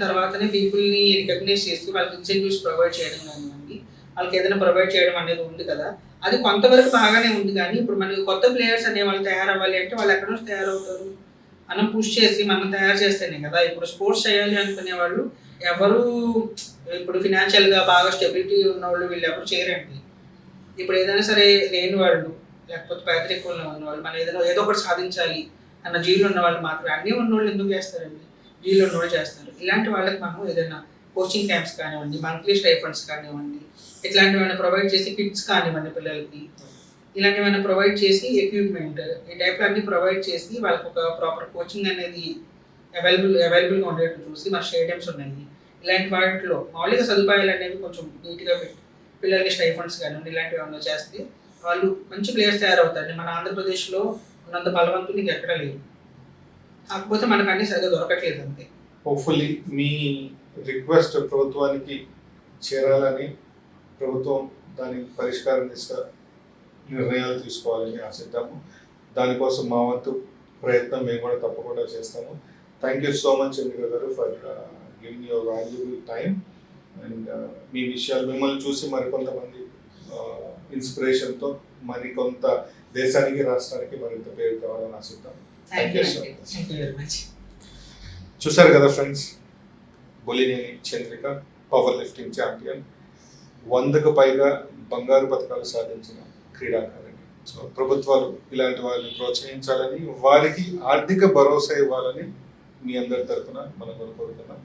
తర్వాతనే పీపుల్ని రికగ్నైజ్ చేస్తూ వాళ్ళకి ఇన్సెంటివ్స్ ప్రొవైడ్ చేయడం కానివ్వండి, వాళ్ళకి ఏదైనా ప్రొవైడ్ చేయడం అనేది ఉంది కదా, అది కొంతవరకు బాగానే ఉంది. కానీ ఇప్పుడు మనకి కొత్త ప్లేయర్స్ అనే వాళ్ళు తయారవ్వాలి అంటే వాళ్ళు ఎక్కడ నుంచి తయారవుతారు? మనం పుష్ చేసి మనం తయారు చేస్తేనే కదా. ఇప్పుడు స్పోర్ట్స్ చేయాలి అనుకునే వాళ్ళు ఎవరు ఇప్పుడు ఫినాన్షియల్గా బాగా స్టెబిలిటీ ఉన్న వాళ్ళు వీళ్ళు ఎవరు చేయరండి. ఇప్పుడు ఏదైనా సరే లేని వాళ్ళు, లేకపోతే పేదరికంలో ఉన్న వాళ్ళు, మనం ఏదో ఒకటి సాధించాలి అన్న జీలో ఉన్న వాళ్ళు మాత్రమే. అన్నీ ఉన్నోళ్ళు ఎందుకు చేస్తారండి? జీలో ఉన్నోళ్ళు చేస్తారు. ఇలాంటి వాళ్ళకి మనం ఏదైనా కోచింగ్ క్యాంప్స్ కానివ్వండి, మంత్లీ స్టైఫండ్స్ కానివ్వండి, ఇట్లాంటివన్నీ ప్రొవైడ్ చేసి, కిట్స్ కానివ్వండి పిల్లలకి, ఇలాంటివన్నీ ప్రొవైడ్ చేసి, ఎక్విప్మెంట్ ఈ టైప్లో అన్ని ప్రొవైడ్ చేసి వాళ్ళకి ఒక ప్రాపర్ కోచింగ్ అనేది అవైలబుల్గా ఉండేట్టు చూసి, మన స్టేడియంస్ ఉన్నాయి, ఇలాంటి వాటిలో మౌలిక సదుపాయాలు అనేవి కొంచెం నీట్గా పెట్టి పిల్లలకి స్టైఫండ్స్ కానివ్వండి ఇలాంటివి ఏమన్నా చేస్తే వాళ్ళు మంచి ప్లేయర్స్ తయారవుతారండి. మన ఆంధ్రప్రదేశ్లో ఉన్నంత బలవంతులు నీకు ఎక్కడ లేదు, కాకపోతే మనకు అన్ని సరిగ్గా దొరకట్లేదు అంతే. హోప్ఫుల్లీ మీ రిక్వెస్ట్ ప్రభుత్వానికి చేరాలని, ప్రభుత్వం దానికి పరిష్కారం దిశగా నిర్ణయాలు తీసుకోవాలని ఆశిద్దాము. దానికోసం మా వంతు ప్రయత్నం మేము కూడా తప్పకుండా చేస్తాము. Thank you so much Chandrika garu for giving your valuable time. And మీ విషయాలు మిమ్మల్ని చూసి మరికొంతమంది ఇన్స్పిరేషన్తో మరికొంత దేశానికి, రాష్ట్రానికి మరింత పేరు కావాలని ఆశిద్దాం. Thank you so much. చూసారు కదా friends, Bolineni Chandrika power lifting champion, 100కు పైగా బంగారు పథకాలు సాధించిన క్రీడాకారిణి. సో ప్రభుత్వాలు ఇలాంటి వాళ్ళని ప్రోత్సహించాలని, వారికి ఆర్థిక భరోసా ఇవ్వాలని మీ అందరి తరఫున మనం కోరుకుంటున్నాం.